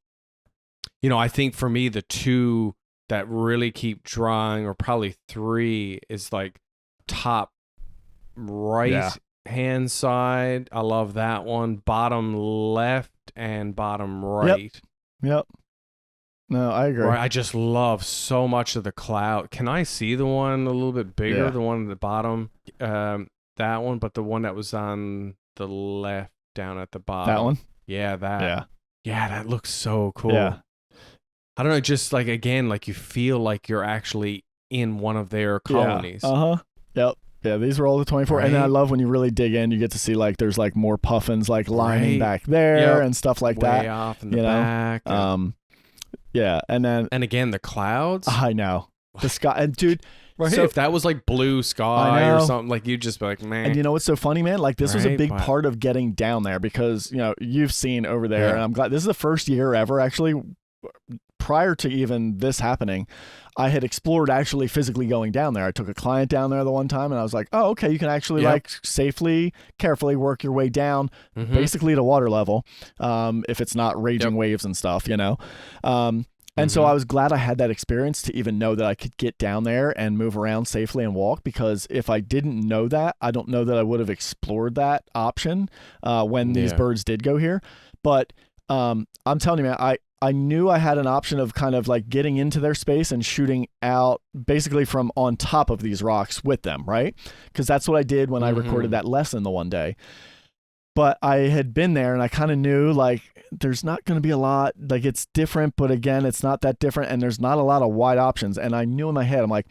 think for me the 2 that really keep drawing, or probably 3, is like top right hand side. I love that one. Bottom left and bottom right. Yep. No, I agree. I just love so much of the cloud. Can I see the one a little bit bigger? The one at the bottom, that one, but the one that was on the left. Down at the bottom. That one? Yeah, that. Yeah, that looks so cool. Yeah. I don't know, just like, again, like you feel like you're actually in one of their colonies. Yep. Yeah, these were all the 24. Right. And then I love when you really dig in, you get to see like there's like more puffins like lining back there and stuff like that. Way off in the back. Yeah, and then... And again, the clouds. I know. The sky. And dude... Right. So if that was like blue sky or something, like you'd just be like, man. And you know what's so funny, man? Like this was a big part of getting down there, because you've seen over there, and I'm glad this is the first year ever actually prior to even this happening, I had explored actually physically going down there. I took a client down there the one time, and I was like, oh, okay, you can actually like safely, carefully work your way down basically to water level, if it's not raging waves and stuff, you know. And so I was glad I had that experience to even know that I could get down there and move around safely and walk, because if I didn't know that, I don't know that I would have explored that option when these birds did go here. But I'm telling you, man, I knew I had an option of kind of like getting into their space and shooting out basically from on top of these rocks with them, right? Because that's what I did when I recorded that lesson the one day. But I had been there and I kind of knew like there's not going to be a lot, like it's different, but again, it's not that different, and there's not a lot of wide options. And I knew in my head, I'm like,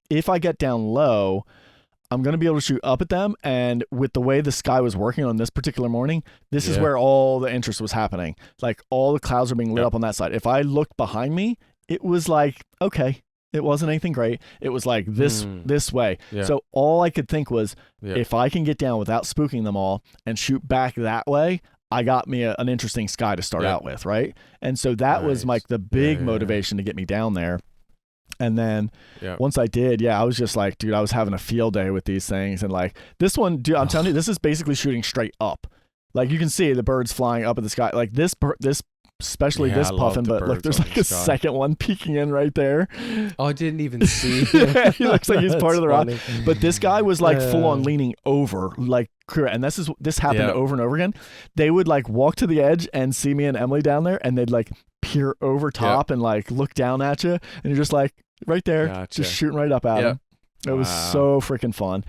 if I get down low, I'm going to be able to shoot up at them. And with the way the sky was working on this particular morning, this is where all the interest was happening. Like all the clouds are being lit up on that side. If I looked behind me, it was like, okay, it wasn't anything great. It was like this way. Yeah. So all I could think was, if I can get down without spooking them all and shoot back that way, I got me an interesting sky to start out with, right? And so that was like the big motivation to get me down there. And then once I did, I was just like, dude, I was having a field day with these things. And like this one, dude, I'm telling you, this is basically shooting straight up. Like you can see the birds flying up at the sky. Like this especially this puffin, but look, there's like a second one peeking in right there. Oh, I didn't even see. He looks like he's part of the rock. But this guy was like full on leaning over, like, and this happened over and over again. They would like walk to the edge and see me and Emily down there, and they'd like peer over top and like look down at you, and you're just like right there, just shooting right up at him. It was so freaking fun.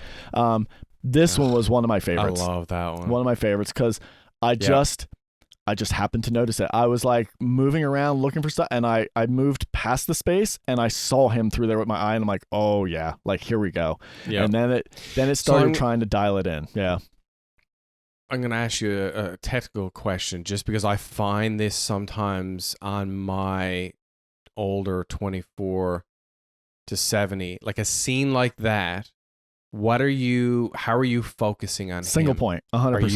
This one was one of my favorites. I love that one. One of my favorites because I just happened to notice it. I was like moving around looking for stuff, and I moved past the space and I saw him through there with my eye, and I'm like, oh yeah, like here we go. And then it started trying to dial it in. I'm going to ask you a technical question, just because I find this sometimes on my older 24 to 70, like a scene like that. How are you focusing on single him? Point, 100%. Are you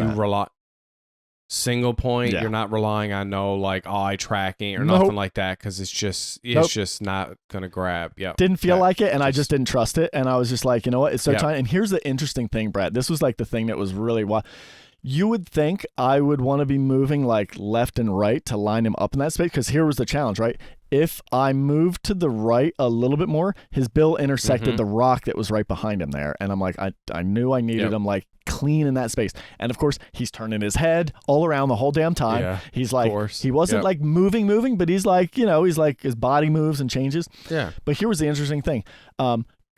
single point? You're not relying on like eye tracking or nothing like that, because it's just not gonna grab. Didn't feel like it, and I just didn't trust it, and I was just like, you know what, it's so time. And here's the interesting thing, Brad, this was like the thing that was really wild. You would think I would want to be moving like left and right to line him up in that space, because here was the challenge, right? If I moved to the right a little bit more, his bill intersected the rock that was right behind him there. And I'm like, I knew I needed him like clean in that space. And of course, he's turning his head all around the whole damn time. Yeah, he's like, he wasn't like moving, but he's like, you know, he's like, his body moves and changes. Yeah. But here was the interesting thing.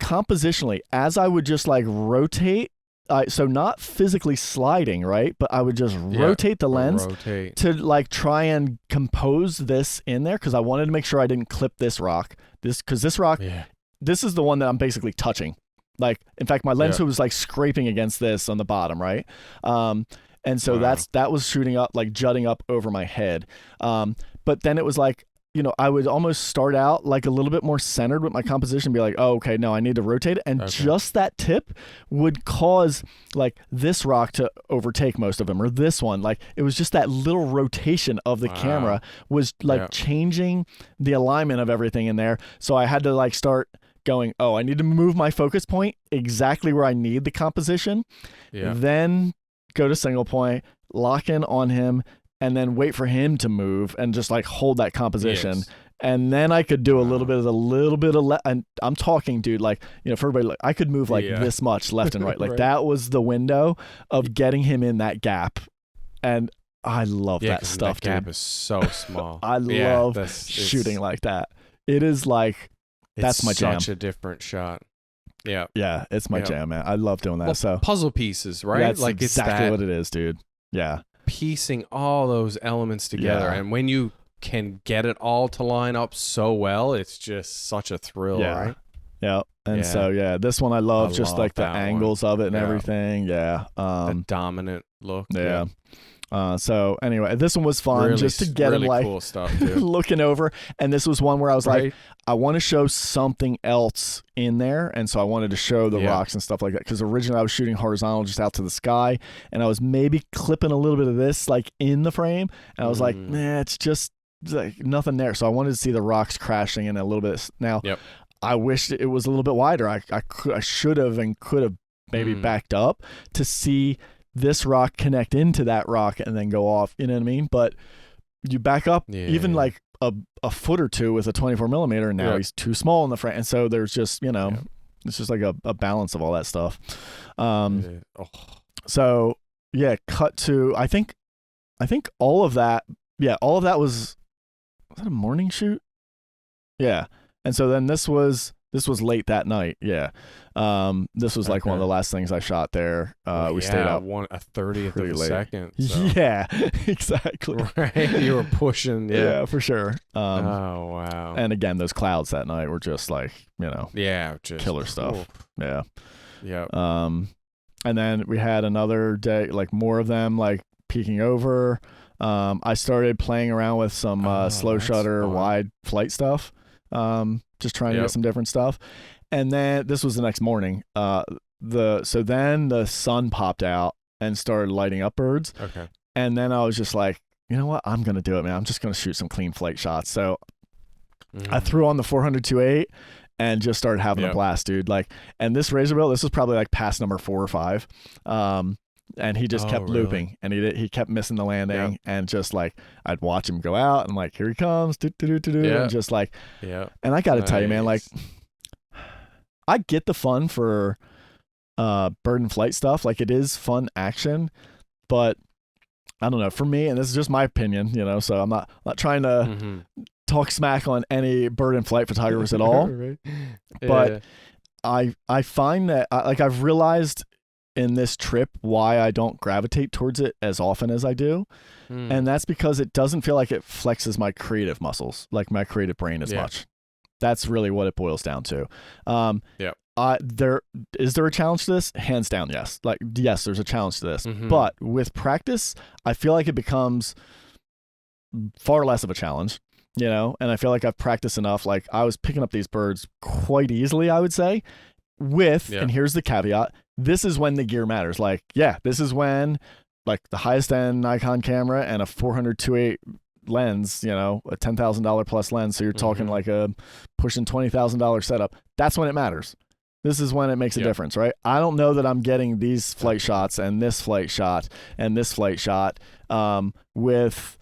Compositionally, as I would just like rotate, so not physically sliding, right? But I would just rotate the lens to like try and compose this in there, because I wanted to make sure I didn't clip this rock. Because this rock, this is the one that I'm basically touching. Like, in fact, my lens hood was like scraping against this on the bottom, right? And so that was shooting up, like jutting up over my head. But then it was like, you know, I would almost start out like a little bit more centered with my composition, be like, oh, okay, no, I need to rotate it. And just that tip would cause like this rock to overtake most of them, or this one. Like it was just that little rotation of the camera was like changing the alignment of everything in there. So I had to like start going, oh, I need to move my focus point exactly where I need the composition. Then go to single point, lock in on him, and then wait for him to move and just like hold that composition. And then I could do a little bit of and I'm talking, dude, like, you know, for everybody, like I could move like this much left and right. Like that was the window of getting him in that gap. And I love that stuff, that dude. Gap is so small. I love shooting like that. It is like, that's my jam. Such a different shot. Yeah. Yeah. It's my jam, man. I love doing that. Well, so puzzle pieces, right? That's like exactly what it is, dude. Yeah. Piecing all those elements together, and when you can get it all to line up so well, it's just such a thrill, right? And so this one I love just like the angles of it and everything. The dominant look. So anyway, this one was fun, just to get him like cool stuff, too. looking over. And this was one where I was like, I want to show something else in there. And so I wanted to show the rocks and stuff like that. Because originally I was shooting horizontal just out to the sky, and I was maybe clipping a little bit of this like in the frame. And I was like, nah, it's just like nothing there. So I wanted to see the rocks crashing in a little bit. Now, Yep. I wished it was a little bit wider. I should have and could have maybe backed up to see this rock connect into that rock and then go off. You know what I mean? But you back up even like a foot or two with a 24 millimeter, and now he's too small in the frame. And so there's just, you know, it's just like a balance of all that stuff. So yeah, cut to, I think all of that. Yeah, all of that was that a morning shoot? Yeah. And so then this was late that night. Yeah. This was like one of the last things I shot there. We stayed out a 30th of a late. Second. So. Yeah, exactly. Right. You were pushing. Yeah, for sure. Oh, wow. And again, those clouds that night were just like, you know, just killer stuff. Oof. Yeah. Yeah. And then we had another day, like more of them like peeking over. I started playing around with some slow shutter wide flight stuff. Just trying to get some different stuff. And then this was the next morning. So then the sun popped out and started lighting up birds. Okay. And then I was just like, you know what? I'm going to do it, man. I'm just going to shoot some clean flight shots. So I threw on the 400-2.8 and just started having a blast, dude. Like, and this razor bill, this was probably like pass number 4 or 5. And he just kept looping, and he kept missing the landing, and just like I'd watch him go out, and like here he comes, and just like, and I got to tell you, man, like I get the fun for bird and flight stuff, like it is fun action, but I don't know, for me, and this is just my opinion, you know, so I'm not trying to talk smack on any bird and flight photographers at all, but I find that like I've realized in this trip why I don't gravitate towards it as often as I do. And that's because it doesn't feel like it flexes my creative muscles, like my creative brain as much. That's really what it boils down to. Is there a challenge to this? Hands down, yes. Like, yes, there's a challenge to this. But with practice, I feel like it becomes far less of a challenge, you know? And I feel like I've practiced enough. Like, I was picking up these birds quite easily, I would say, and here's the caveat, this is when the gear matters. Like, this is when like the highest end Nikon camera and a 400-2.8 lens, you know, a $10,000 plus lens. So you're talking like a pushing $20,000 setup. That's when it matters. This is when it makes a difference, right? I don't know that I'm getting these flight shots and this flight shot and this flight shot with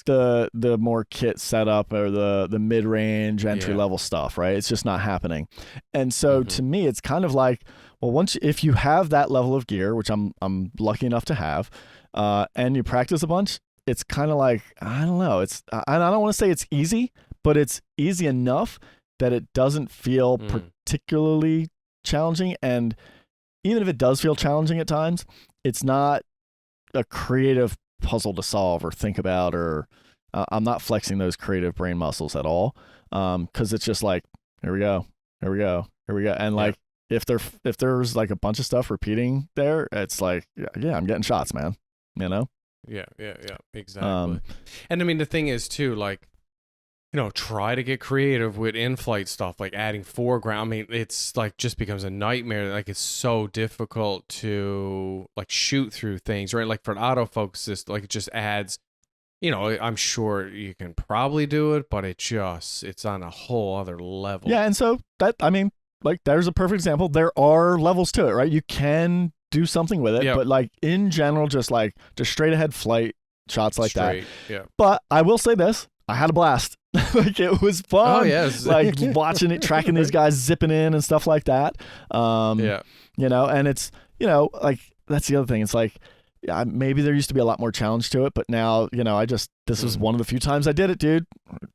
the more kit setup or the mid-range entry level stuff, right? It's just not happening. And so to me, it's kind of like, well, if you have that level of gear, which I'm lucky enough to have, and you practice a bunch, it's kind of like, I don't know, I don't want to say it's easy, but it's easy enough that it doesn't feel particularly challenging. And even if it does feel challenging at times, it's not a creative puzzle to solve or think about, or I'm not flexing those creative brain muscles at all, because it's just like, here we go, and like if there's like a bunch of stuff repeating there, it's like I'm getting shots, man, you know. Yeah, exactly. And I mean, the thing is too, like, you know, try to get creative with in-flight stuff, like adding foreground. I mean, it's like just becomes a nightmare. Like, it's so difficult to like shoot through things, right? Like for an autofocus, like it just adds, you know, I'm sure you can probably do it, but it's on a whole other level. Yeah, and so that, I mean, like there's a perfect example. There are levels to it, right? You can do something with it, but like in general, just straight ahead flight shots like that. Yeah. But I will say this, I had a blast. Like it was fun. Oh, yes. Like watching it, tracking these guys zipping in and stuff like that. You know, and it's, you know, like that's the other thing. It's like, maybe there used to be a lot more challenge to it, but now, you know, this was one of the few times I did it, dude.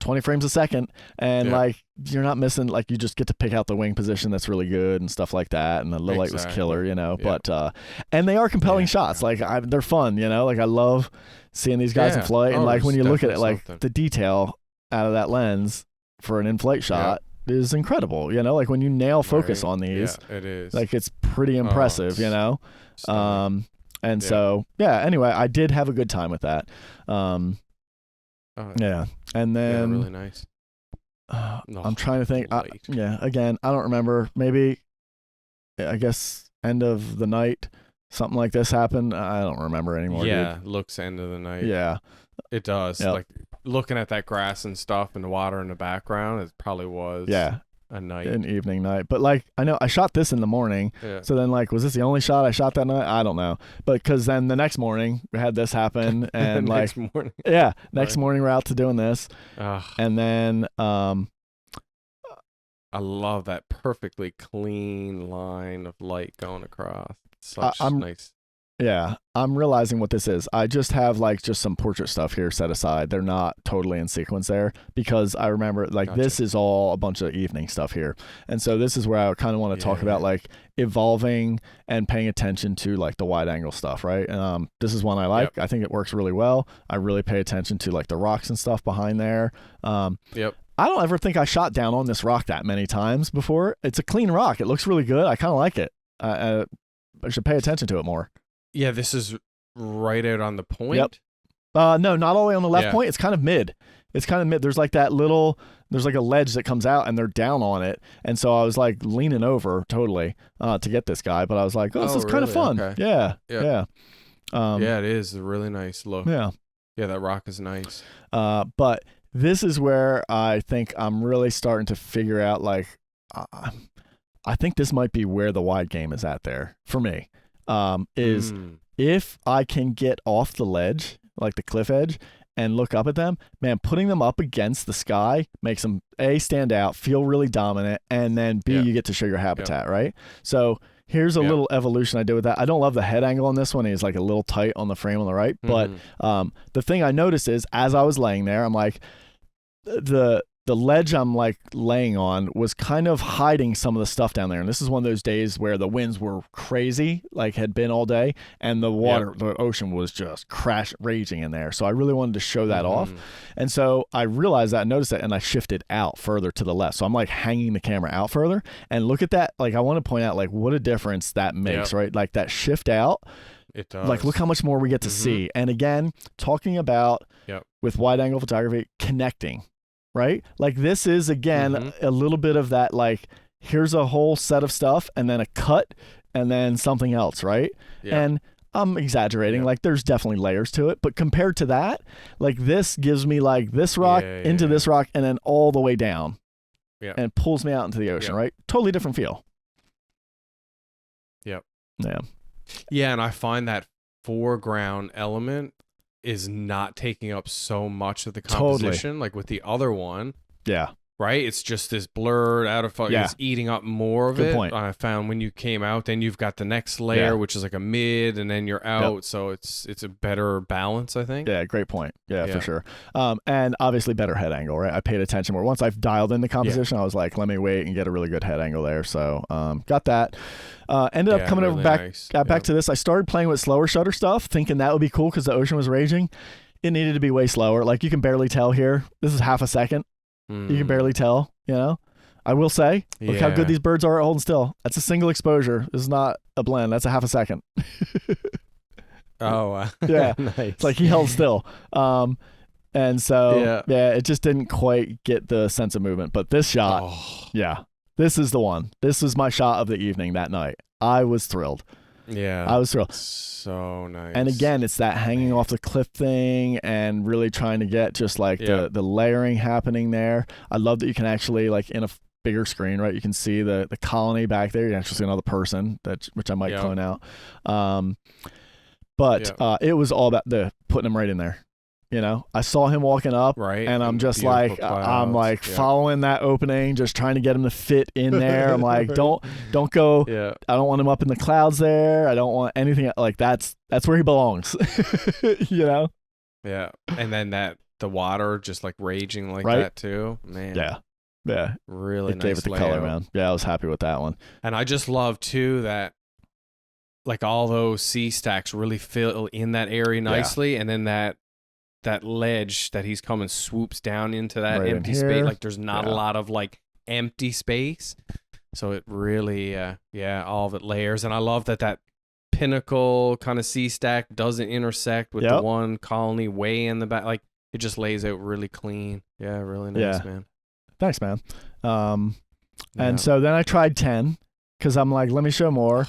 20 frames a second. And like, you're not missing, like you just get to pick out the wing position that's really good and stuff like that. And the low light was killer, you know, but, and they are compelling shots. Like they're fun, you know, like I love seeing these guys in flight. And like when you look at it, like the detail out of that lens for an in-flight shot is incredible, you know, like when you nail focus on these, it is like it's pretty impressive, you know. And so anyway, I did have a good time with that. And then really nice. I'm trying to think. Again, I don't remember. Maybe I guess end of the night, something like this happened. I don't remember anymore. Yeah, dude. looks end of the night. Yeah, it does. Like looking at that grass and stuff and the water in the background, it probably was a night. An evening night. But like, I know I shot this in the morning. Yeah. So then like, was this the only shot I shot that night? I don't know. But cause then the next morning we had this happen and next like, morning. yeah, next morning we're out to doing this. Ugh. And then, I love that perfectly clean line of light going across. Such nice. Yeah, I'm realizing what this is. I just have like just some portrait stuff here set aside. They're not totally in sequence there because I remember like this is all a bunch of evening stuff here. And so this is where I kind of want to talk about like evolving and paying attention to like the wide angle stuff, right? This is one I like. I think it works really well. I really pay attention to like the rocks and stuff behind there. I don't ever think I shot down on this rock that many times before. It's a clean rock. It looks really good. I kind of like it. I should pay attention to it more. Yeah, this is right out on the point. Yep. No, not all the way on the left point. It's kind of mid. There's like there's like a ledge that comes out and they're down on it. And so I was like leaning over totally to get this guy. But I was like, this is kind of fun. Okay. Yeah. Yeah, it is a really nice look. Yeah. Yeah, that rock is nice. But this is where I think I'm really starting to figure out like, I think this might be where the wide game is at there for me. If I can get off the ledge, like the cliff edge, and look up at them, man, putting them up against the sky makes them A, stand out, feel really dominant, and then B, you get to show your habitat, right? So here's a little evolution I did with that. I don't love the head angle on this one. He's like a little tight on the frame on the right. But the thing I noticed is as I was laying there, I'm like, the ledge I'm like laying on was kind of hiding some of the stuff down there. And this is one of those days where the winds were crazy, like had been all day, and the water, the ocean was just raging in there. So I really wanted to show that off. And so I realized that, noticed that, and I shifted out further to the left. So I'm like hanging the camera out further, and look at that. Like I want to point out like what a difference that makes, right? Like that shift out. It does. Like look how much more we get to see. And again, talking about with wide angle photography, connecting. Right? Like this is again a little bit of that like here's a whole set of stuff and then a cut and then something else, right? And I'm exaggerating, like there's definitely layers to it, but compared to that, like this gives me like this rock into this rock and then all the way down. And pulls me out into the ocean, right? Totally different feel. Yeah. Yeah, and I find that foreground element is not taking up so much of the composition like with the other one. Right? It's just this blurred out of focus. It's eating up more of it. Point. I found when you came out, then you've got the next layer, which is like a mid, and then you're out. So it's a better balance, I think. Yeah, great point. Yeah, for sure. And obviously better head angle, right? I paid attention more. Once I've dialed in the composition, I was like, let me wait and get a really good head angle there. So got that. Ended up coming over back to this. I started playing with slower shutter stuff, thinking that would be cool because the ocean was raging. It needed to be way slower. Like you can barely tell here. This is half a second. You can barely tell, you know. I will say, look how good these birds are at holding still. That's a single exposure. This is not a blend. That's a half a second. Nice. It's like he held still. And so, it just didn't quite get the sense of movement. But this shot, this is the one. This was my shot of the evening that night. I was thrilled. I was thrilled. So nice. And again, it's that hanging off the cliff thing and really trying to get just like the layering happening there. I love that you can actually like in a bigger screen, right? You can see the colony back there. You can actually see another person, which I might clone out. But it was all about putting them right in there. You know, I saw him walking up, and I'm just like, following that opening, just trying to get him to fit in there. I'm like, don't go. I don't want him up in the clouds there. I don't want anything like that's where he belongs. You know? Yeah, and then the water just like raging like that too, man. Yeah, really. It gave it the color, man. Yeah, I was happy with that one. And I just love too that like all those sea stacks really fill in that area nicely, and then that ledge that he's coming swoops down into that empty space. Like there's not a lot of like empty space. So it really, all of it layers. And I love that pinnacle kind of sea stack doesn't intersect with the one colony way in the back. Like it just lays out really clean. Yeah, really nice, man. Thanks, man. And so then I tried 10 because I'm like, let me show more.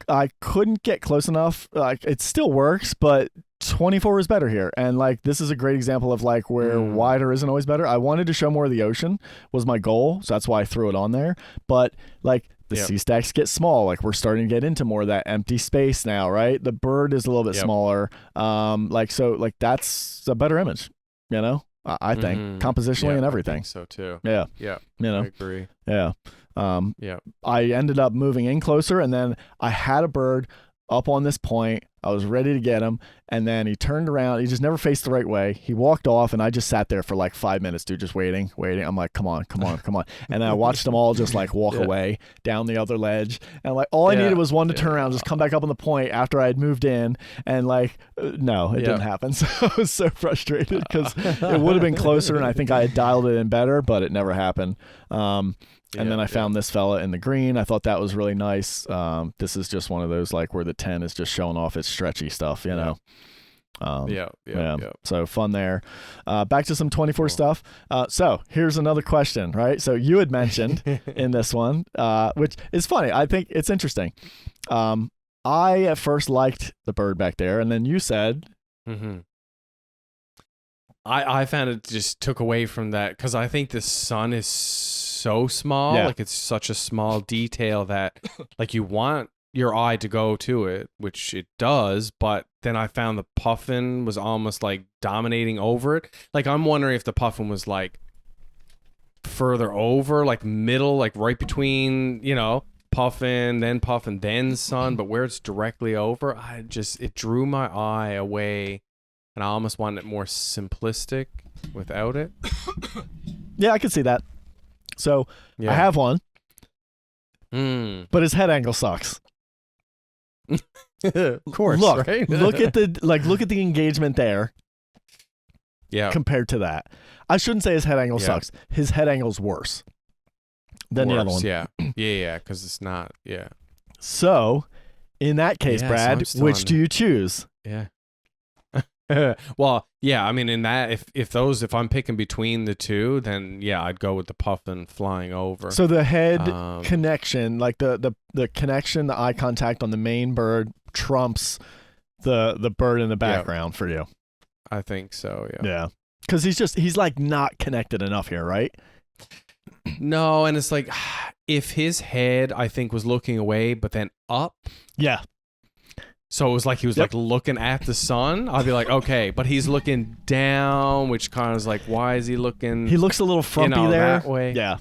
I couldn't get close enough. Like it still works, but 24 is better here. And like this is a great example of like where wider isn't always better. I wanted to show more of the ocean was my goal, so that's why I threw it on there. But like the sea stacks get small. Like we're starting to get into more of that empty space now, right? The bird is a little bit smaller. Like so like that's a better image, you know? I think compositionally and everything. I think so too. Yeah. Yeah. You know. I agree. Yeah. I ended up moving in closer, and then I had a bird up on this point. I was ready to get him, and then he turned around. He just never faced the right way. He walked off, and I just sat there for like 5 minutes, dude, just waiting. I'm like, come on. And then I watched them all just like walk away down the other ledge. And like all I needed was one to turn around, just come back up on the point after I had moved in. And like, no, it didn't happen. So I was so frustrated because it would have been closer, and I think I had dialed it in better, but it never happened. And then I found this fella in the green. I thought that was really nice. This is just one of those like where the 10 is just showing off its stretchy stuff, you know. So fun there. Back to some 24 stuff. So here's another question, right? So you had mentioned in this one, which is funny. I think it's interesting. I at first liked the bird back there, and then you said, I found it just took away from that because I think the sun is so small, like it's such a small detail that like you want your eye to go to it, which it does, but then I found the puffin was almost like dominating over it. Like I'm wondering if the puffin was like further over, like middle, like right between, you know, puffin, then sun, but where it's directly over, it drew my eye away, and I almost wanted it more simplistic without it. Yeah, I could see that. So I have one, but his head angle sucks. Of course, look, right? look at the engagement there. Yeah, compared to that, I shouldn't say his head angle sucks. His head angle's worse than the other one. Yeah, because it's not. Yeah. So, in that case, Brad, which do you choose? Yeah. Well, yeah, I mean, in that, if I'm picking between the two, then yeah, I'd go with the puffin flying over. So the head connection, like the connection, the eye contact on the main bird trumps the bird in the background for you. I think so. Yeah. Yeah, because he's like not connected enough here, right? No, and it's like if his head, I think, was looking away, but then up. Yeah. So it was like he was like looking at the sun. I'd be like, okay, but he's looking down, which kind of is like, why is he looking? He looks a little frumpy there. That way. Yeah.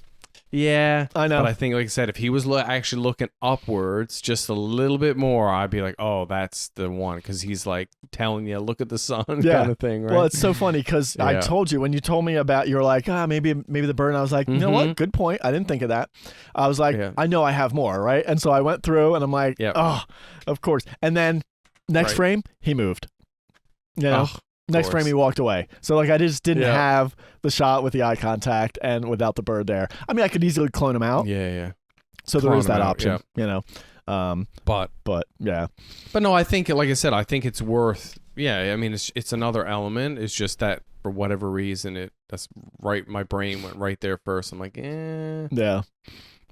Yeah, I know. But I think, like I said, if he was actually looking upwards just a little bit more, I'd be like, oh, that's the one, because he's like telling you, look at the sun, kind of thing, right? Well, it's so funny because I told you when you told me about, you were like, maybe the bird. And I was like, you know what? Good point. I didn't think of that. I was like, I know I have more, right? And so I went through and I'm like, oh, of course. And then next frame, he moved. You know. Next frame, he walked away. So, like, I just didn't have the shot with the eye contact and without the bird there. I mean, I could easily clone him out. Yeah. So there is that option, you know. But yeah. But no, I think, like I said, I think it's worth. Yeah, I mean, it's another element. It's just that for whatever reason, that's right. My brain went right there first. I'm like, Yeah.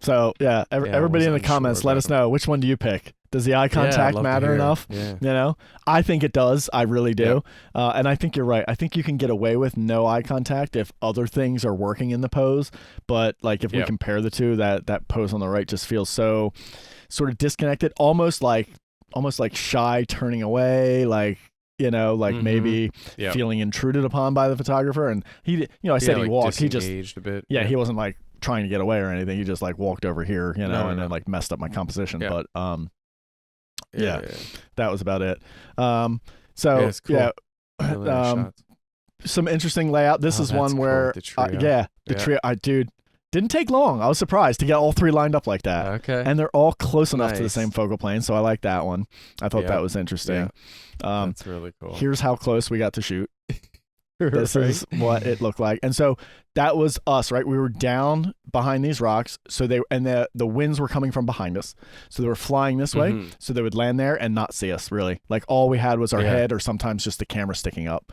So yeah, everybody in the comments, let us know, which one do you pick? Does the eye contact matter enough? Yeah. You know, I think it does. I really do. And I think you're right. I think you can get away with no eye contact if other things are working in the pose. But like if we compare the two, that pose on the right just feels so sort of disconnected, almost like shy, turning away, like, you know, like maybe feeling intruded upon by the photographer. And he, you know, I said he walked. He just a bit. He wasn't like trying to get away or anything. He just like walked over here, you know, and then like messed up my composition. But that was about it. So cool. Some interesting layout. This is one where the trio. Trio. Dude, didn't take long. I was surprised to get all three lined up like that. Okay. And they're all close enough to the same focal plane, so I like that one. I thought that was interesting. That's really cool. Here's how close we got to shoot. This is what it looked like. And so that was us, right? We were down behind these rocks. So the winds were coming from behind us. So they were flying this way. So they would land there and not see us, really. Like all we had was our head or sometimes just the camera sticking up.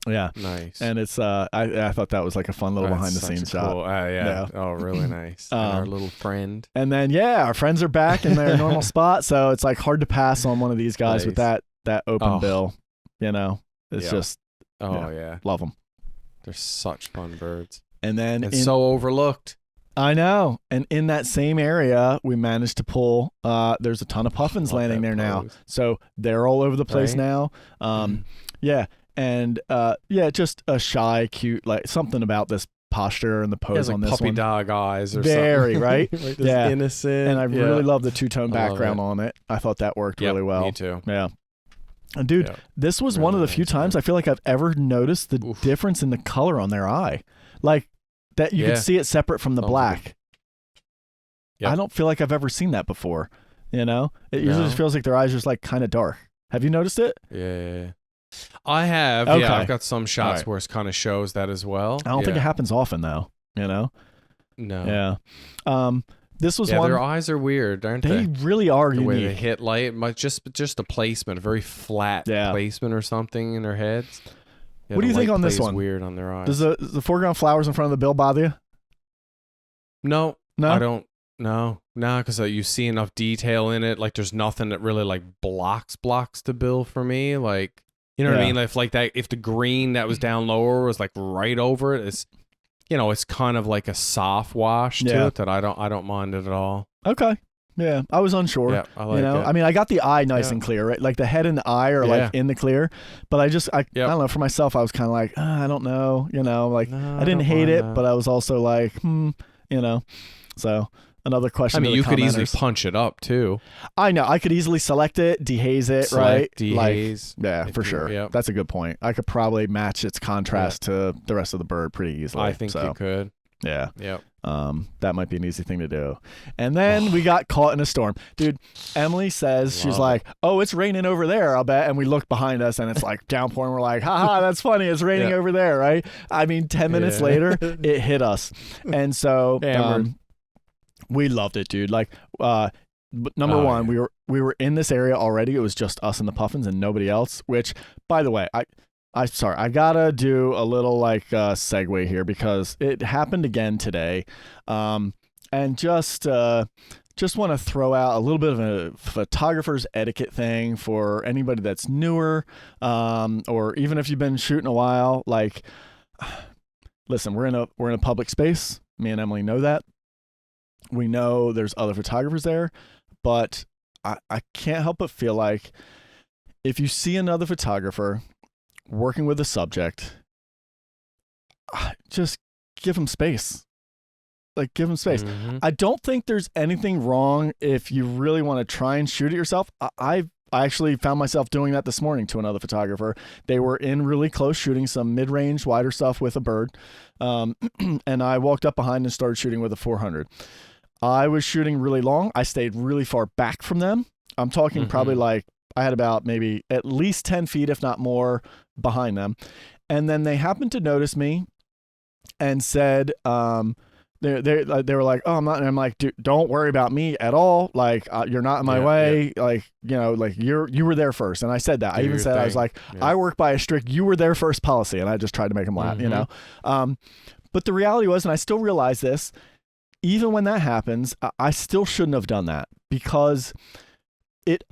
Yeah. Nice. And it's I thought that was like a fun little That's behind the such scenes a cool, shot. yeah. Oh, really nice. And our little friend. And then our friends are back in their normal spot, so it's like hard to pass on one of these guys with that open bill. You know, it's just love them. They're such fun birds. And then so overlooked. I know. And in that same area, we managed to pull. There's a ton of puffins landing there now, so they're all over the place now. Yeah. And just a shy, cute, like something about this posture and the pose on this puppy one. Dog eyes or very, something. right? Like innocent. And I really love the two-tone background on it. I thought that worked really well. Me too. Yeah. And dude, this was one of the few times I feel like I've ever noticed the difference in the color on their eye. Like that you could see it separate from the black. I don't feel like I've ever seen that before. You know? It usually just feels like their eyes are just like kind of dark. Have you noticed it? Yeah. I have. Okay. Yeah, I've got some shots where it kind of shows that as well. I don't think it happens often though, you know? No. Yeah. This was one. Their eyes are weird, aren't they? They really are the unique. way they hit light, just a placement, a very flat placement or something in their heads. Yeah, what do you think on this one? Weird on their eyes. Does the foreground flowers in front of the bill bother you? No, I don't. No, because you see enough detail in it. Like there's nothing that really like blocks the bill for me. Like you know what I mean? If like that, if the green that was down lower was like right over it, it's it's kind of like a soft wash to it that I don't mind it at all. Okay. Yeah, I was unsure. Yeah, I like it. I mean, I got the eye nice and clear, right? Like the head and the eye are like in the clear, but I don't know. For myself, I was kind of like, I don't know, like I didn't hate it, but I was also like, So another question. I mean, you could easily punch it up too. I know. I could easily select it, dehaze it, right? Dehaze. For sure. Yep. That's a good point. I could probably match its contrast to the rest of the bird pretty easily. I think you could. Yeah. Yep. That might be an easy thing to do. And then we got caught in a storm. Dude, Emily says, she's like, oh, it's raining over there, I'll bet. And we look behind us and it's like downpouring. We're like, haha, that's funny. It's raining over there, right? I mean, 10 minutes later, it hit us. And so we loved it, dude. Like, number one, we were in this area already. It was just us and the puffins and nobody else, which, by the way, I gotta do a little like segue here because it happened again today, and just want to throw out a little bit of a photographer's etiquette thing for anybody that's newer, or even if you've been shooting a while. Like, listen, we're in a public space. Me and Emily know that. We know there's other photographers there, but I can't help but feel like if you see another photographer working with a subject, just give them space. Like, give them space. Mm-hmm. I don't think there's anything wrong if you really want to try and shoot it yourself. I actually found myself doing that this morning to another photographer. They were in really close shooting some mid-range, wider stuff with a bird, and I walked up behind and started shooting with a 400. I was shooting really long. I stayed really far back from them. I'm talking probably like I had about maybe at least 10 feet, if not more, behind them. And then they happened to notice me and said, they were like, oh, I'm not. And I'm like, dude, don't worry about me at all. Like, you're not in my way. Yeah. Like, like you were there first. And I said that. I even said, I was like, I work by a strict, you were there first policy. And I just tried to make them laugh, But the reality was, and I still realize this, even when that happens, I still shouldn't have done that because it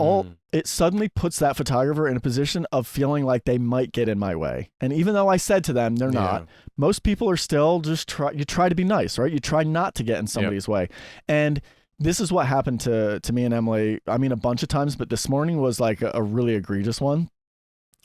suddenly puts that photographer in a position of feeling like they might get in my way. And even though I said to them, they're not, most people are still just you try to be nice, right? You try not to get in somebody's way. And this is what happened to me and Emily. I mean, a bunch of times, but this morning was like a really egregious one,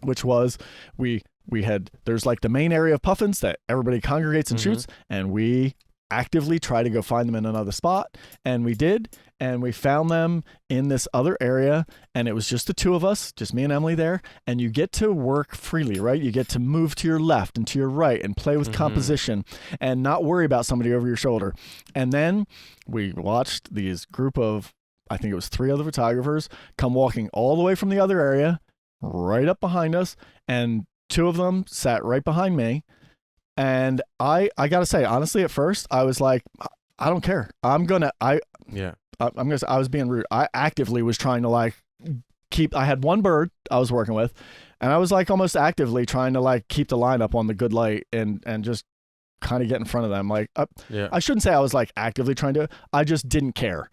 which was there's like the main area of puffins that everybody congregates and shoots. And we actively try to go find them in another spot, and we did, and we found them in this other area, and it was just the two of us, just me and Emily there, and you get to work freely, right? You get to move to your left and to your right and play with composition and not worry about somebody over your shoulder. And then we watched these group of, I think it was 3 other photographers come walking all the way from the other area right up behind us, and 2 of them sat right behind me. And I gotta say, honestly, at first I was like, I don't care. I was being rude. I actively was trying to like I had one bird I was working with, and I was like almost actively trying to like keep the line up on the good light and just kind of get in front of them. Like, I shouldn't say I was like actively trying to, I just didn't care,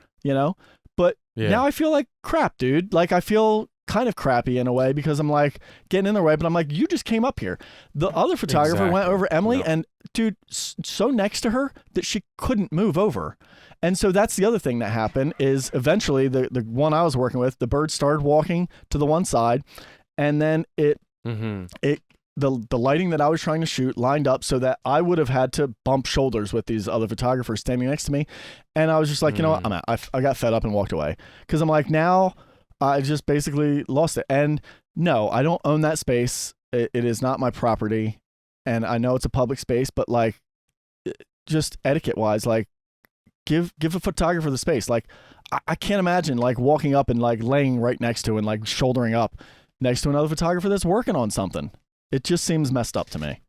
but now I feel like crap, dude. Like I feel kind of crappy in a way because I'm like getting in their way, but I'm like, you just came up here. The other photographer went over Emily and dude, so next to her that she couldn't move over. And so that's the other thing that happened is eventually the one I was working with, the bird started walking to the one side, and then the lighting that I was trying to shoot lined up so that I would have had to bump shoulders with these other photographers standing next to me. And I was just like, you know what, I'm out. I got fed up and walked away because I'm like, now I just basically lost it. And no, I don't own that space. It is not my property. And I know it's a public space, but like just etiquette wise, like give a photographer the space. Like I can't imagine like walking up and like laying right next to and like shouldering up next to another photographer that's working on something. It just seems messed up to me.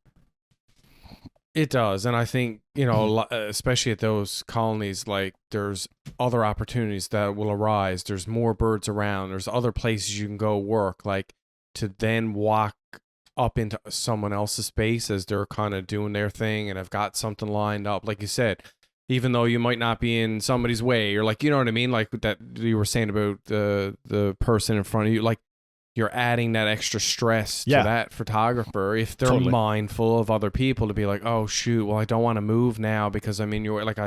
It does. And I think, especially at those colonies, like there's other opportunities that will arise. There's more birds around. There's other places you can go work, like to then walk up into someone else's space as they're kind of doing their thing and have got something lined up. Like you said, even though you might not be in somebody's way or like, you know what I mean? Like that you were saying about the person in front of you, like, you're adding that extra stress to that photographer if they're mindful of other people to be like, oh shoot, well I don't want to move now because you're like,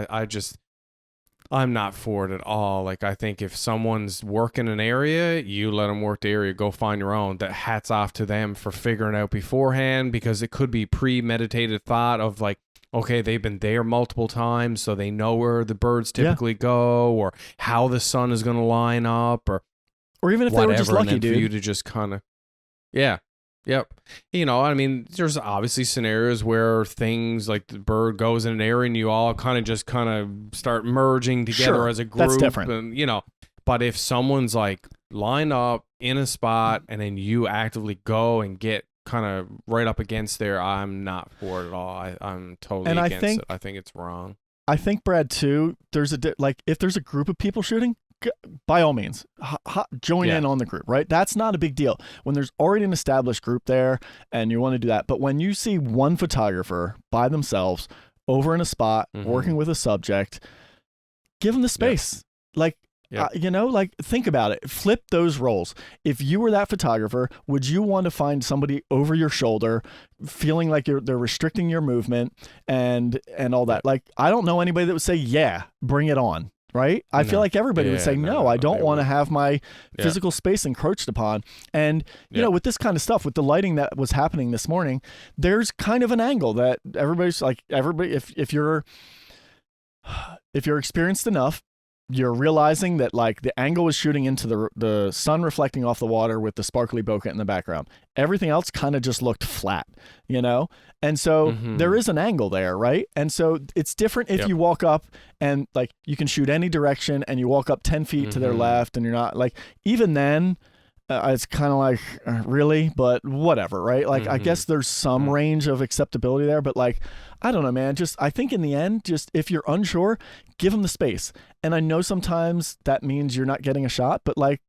I'm not for it at all. Like I think if someone's working an area, you let them work the area, go find your own. That hats off to them for figuring out beforehand, because it could be premeditated thought of like, okay, they've been there multiple times, so they know where the birds typically go or how the sun is going to line up or even if whatever, they were just lucky, dude. For you to just kind of, yep. There's obviously scenarios where things like the bird goes in an area and you all kind of start merging together as a group. That's different. And, but if someone's like lined up in a spot and then you actively go and get kind of right up against there, I'm not for it at all. I'm totally against it. I think it's wrong. I think, Brad, too, there's if there's a group of people shooting, by all means, join in on the group, right? That's not a big deal. When there's already an established group there and you want to do that. But when you see one photographer by themselves over in a spot, working with a subject, give them the space. Like, think about it. Flip those roles. If you were that photographer, would you want to find somebody over your shoulder feeling like they're restricting your movement and all that? Like, I don't know anybody that would say, yeah, bring it on. Right? I feel like everybody would say, no, I don't want to have my physical space encroached upon. And, with this kind of stuff, with the lighting that was happening this morning, there's kind of an angle that everybody's like, if you're experienced enough, you're realizing that like the angle was shooting into the sun reflecting off the water with the sparkly bokeh in the background. Everything else kind of just looked flat, And so there is an angle there, right? And so it's different if you walk up and like you can shoot any direction and you walk up 10 feet to their left and you're not like, even then it's kind of like, really, but whatever, right? Like, I guess there's some range of acceptability there, but like, I don't know, man. I think in the end, just if you're unsure, give them the space. And I know sometimes that means you're not getting a shot, but like,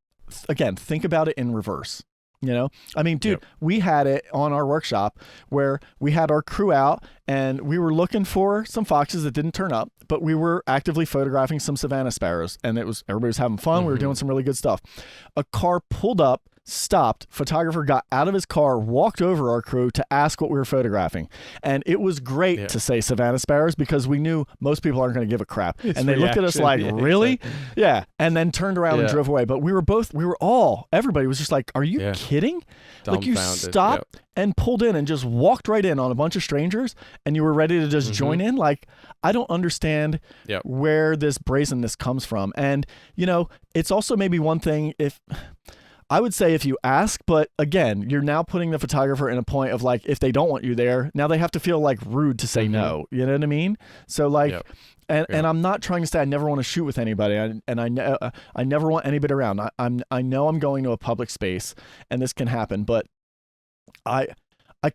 again, think about it in reverse. Dude, we had it on our workshop where we had our crew out and we were looking for some foxes that didn't turn up, but we were actively photographing some savanna sparrows and everybody was having fun. We were doing some really good stuff. A car pulled up, stopped, photographer got out of his car, walked over our crew to ask what we were photographing. And it was great to say savanna sparrows because we knew most people aren't going to give a crap. And they looked at us like, really? Exactly. Yeah. And then turned around and drove away. But everybody was just like, are you kidding? Like you stopped and pulled in and just walked right in on a bunch of strangers and you were ready to just join in. Like, I don't understand where this brazenness comes from. And, it's also maybe one thing I would say if you ask, but again, you're now putting the photographer in a point of like, if they don't want you there, now they have to feel like rude to say no. You know what I mean? So like, and I'm not trying to say I never want to shoot with anybody, and I never want anybody around. I know I'm going to a public space, and this can happen, but I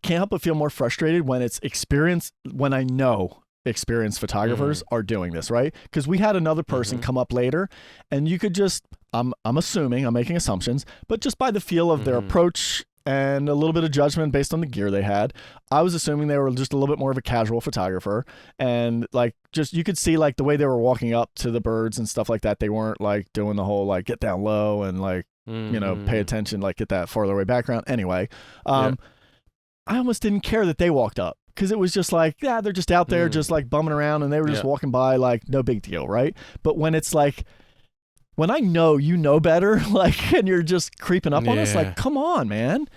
can't help but feel more frustrated when it's when I know experienced photographers are doing this, right? Because we had another person come up later, and you could just I'm assuming, I'm making assumptions, but just by the feel of their Mhm. approach and a little bit of judgment based on the gear they had, I was assuming they were just a little bit more of a casual photographer. And like, just, you could see like the way they were walking up to the birds and stuff like that. They weren't like doing the whole like get down low and like, you know, pay attention, like get that farther away background. Anyway, I almost didn't care that they walked up, because it was just like, yeah, they're just out there just like bumming around, and they were just walking by, like no big deal, right? But when it's like, when I know you know better, like, and you're just creeping up on us, like, come on, man.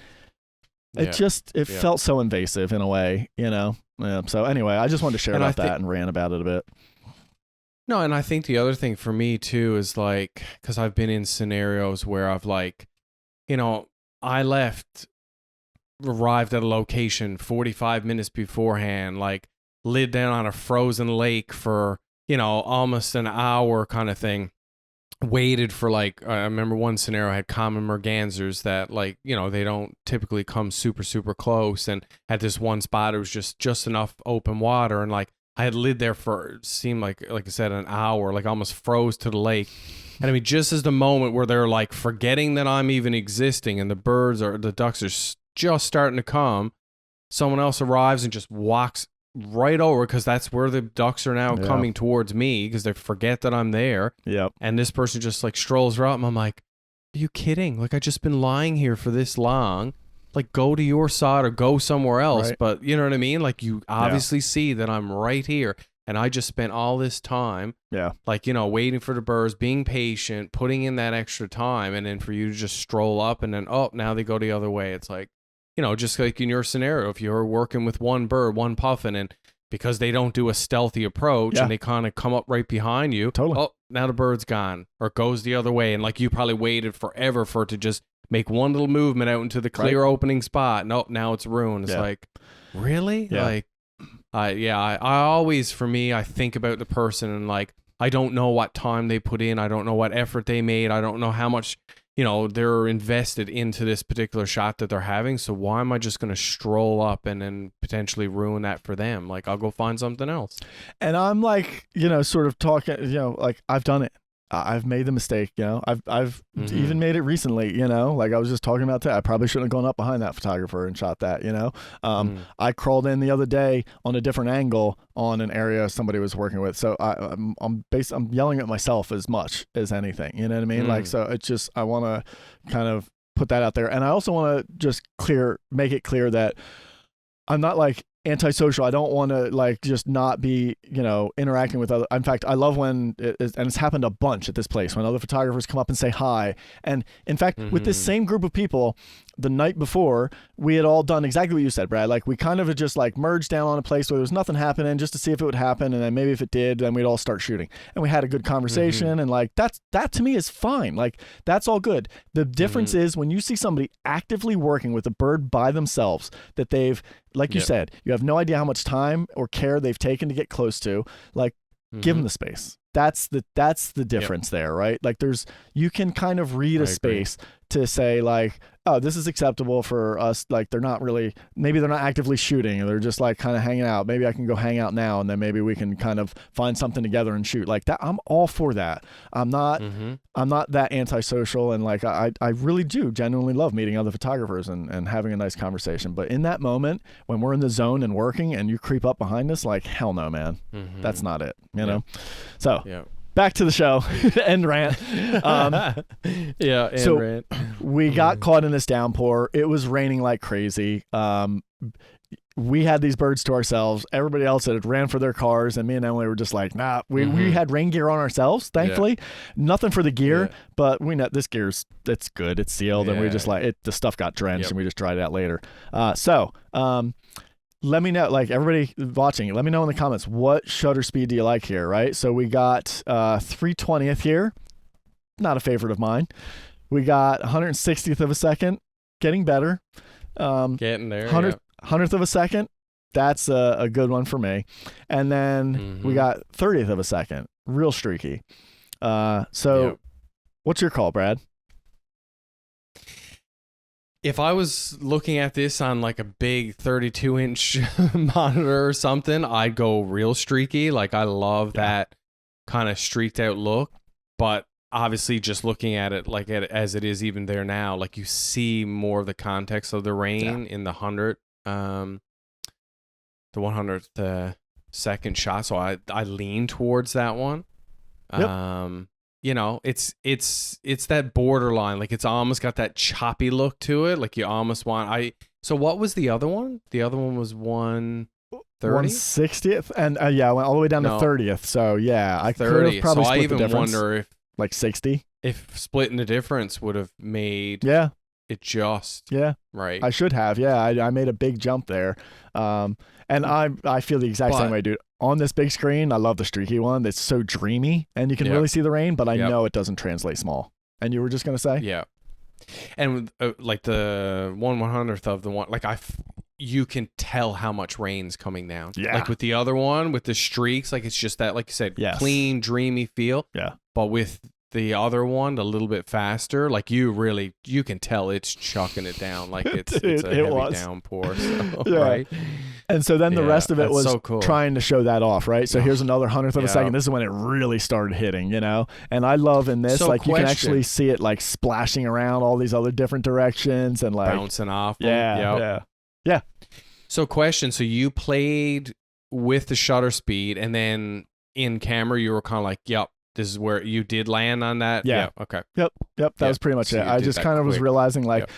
It felt so invasive in a way, you know? Yeah, so anyway, I just wanted to share about that and rant about it a bit. No, and I think the other thing for me too is like, because I've been in scenarios where I've like, you know, I arrived at a location 45 minutes beforehand, like lived down on a frozen lake for, you know, almost an hour kind of thing. Waited for like, I remember one scenario I had common mergansers that, like, you know, they don't typically come super, super close, and at this one spot it was just enough open water, and like I had lived there for, seemed like I said, an hour, like almost froze to the lake. And I mean, just as the moment where they're like forgetting that I'm even existing and the ducks are just starting to come, someone else arrives and just walks right over, because that's where the ducks are now coming towards me, because they forget that I'm there. Yep. And this person just like strolls right up, and I'm like, are you kidding? Like, I just been lying here for this long. Like, go to your side or go somewhere else. Right. But you know what I mean? Like, you obviously see that I'm right here, and I just spent all this time, like, you know, waiting for the birds, being patient, putting in that extra time, and then for you to just stroll up and then, oh, now they go the other way. It's like, you know, just like in your scenario, if you're working with one bird, one puffin, and because they don't do a stealthy approach and they kind of come up right behind you, oh, now the bird's gone, or goes the other way. And like, you probably waited forever for it to just make one little movement out into the clear opening spot. Nope, now it's ruined. It's like, really? Yeah. Like, I always, for me, I think about the person, and like, I don't know what time they put in. I don't know what effort they made. I don't know how much, you know, they're invested into this particular shot that they're having. So why am I just going to stroll up and then potentially ruin that for them? Like, I'll go find something else. And I'm like, you know, sort of talking, you know, like, I've done it. I've made the mistake, you know. I've even made it recently, you know. Like, I was just talking about that. I probably shouldn't have gone up behind that photographer and shot that, you know. I crawled in the other day on a different angle on an area somebody was working with. So I'm yelling at myself as much as anything, you know what I mean? Like, so it's just, I want to kind of put that out there. And I also want to just make it clear that I'm not like antisocial. I don't want to like just not be, you know, interacting with other. In fact, I love when and it's happened a bunch at this place, when other photographers come up and say hi. And in fact, with this same group of people, the night before, we had all done exactly what you said, Brad. Like, we kind of had just like merged down on a place where there was nothing happening, just to see if it would happen, and then maybe if it did, then we'd all start shooting. And we had a good conversation, and like that to me is fine. Like, that's all good. The difference is when you see somebody actively working with a bird by themselves that they've, like you said, you have no idea how much time or care they've taken to get close to. Like, give them the space. That's the difference there, right? Like, you can kind of read a space to say like, oh, this is acceptable for us. Like, maybe they're not actively shooting, or they're just like kind of hanging out. Maybe I can go hang out now, and then maybe we can kind of find something together and shoot like that. I'm all for that. I'm not that antisocial, and like, I really do genuinely love meeting other photographers and having a nice conversand. But in that moment, when we're in the zone and working, and you creep up behind us, like, hell no, man. That's not it, you know? So back to the show. End rant. Rant. We got caught in this downpour. It was raining like crazy. We had these birds to ourselves. Everybody else had ran for their cars, and me and Emily were just like, nah. We had rain gear on ourselves, thankfully. Nothing for the gear, but we know this gear's, it's good. It's sealed, and we just like it. The stuff got drenched, and we just dried it out later. Let me know, like, everybody watching, let me know in the comments, what shutter speed do you like here, right? So we got 3/20th here, not a favorite of mine. We got 160th of a second, getting better. Getting there. 100th of a second, that's a good one for me. And then we got 30th of a second, real streaky. What's your call, Brad? If I was looking at this on like a big 32-inch monitor or something, I'd go real streaky. Like, I love that kind of streaked out look. But obviously just looking at it like as it is even there now, like you see more of the context of the rain in the 100th second shot. So I lean towards that one. Yep. You know, it's that borderline, like it's almost got that choppy look to it. Like you almost want so what was the other one? The other one was 130? 160th, and I went all the way down to 30th. So yeah, I could have probably so split I even the difference. wonder if like 60. If splitting the difference would have made it just right. I should have. Yeah, I made a big jump there. And I feel the exact same way, dude. On this big screen, I love the streaky one. It's so dreamy, and you can really see the rain, but I know it doesn't translate small. And you were just gonna say, yeah. And like the 1/100th of the one, like you can tell how much rain's coming down. Yeah. Like with the other one, with the streaks, like it's just that, like you said, clean, dreamy feel. Yeah. But with the other one, a little bit faster, like you can tell it's chucking it down, like it's a heavy downpour. So, right. And so then the rest of it was so cool. trying to show that off, right? So here's another 100th of a second. This is when it really started hitting, you know? And I love in this, like you can actually see it like splashing around all these other different directions and like bouncing off. Yeah. So so you played with the shutter speed, and then in camera you were kind of like, yep, this is where you did land on that. Yeah. Okay. Yep. That was pretty much it. I just kind of was realizing like,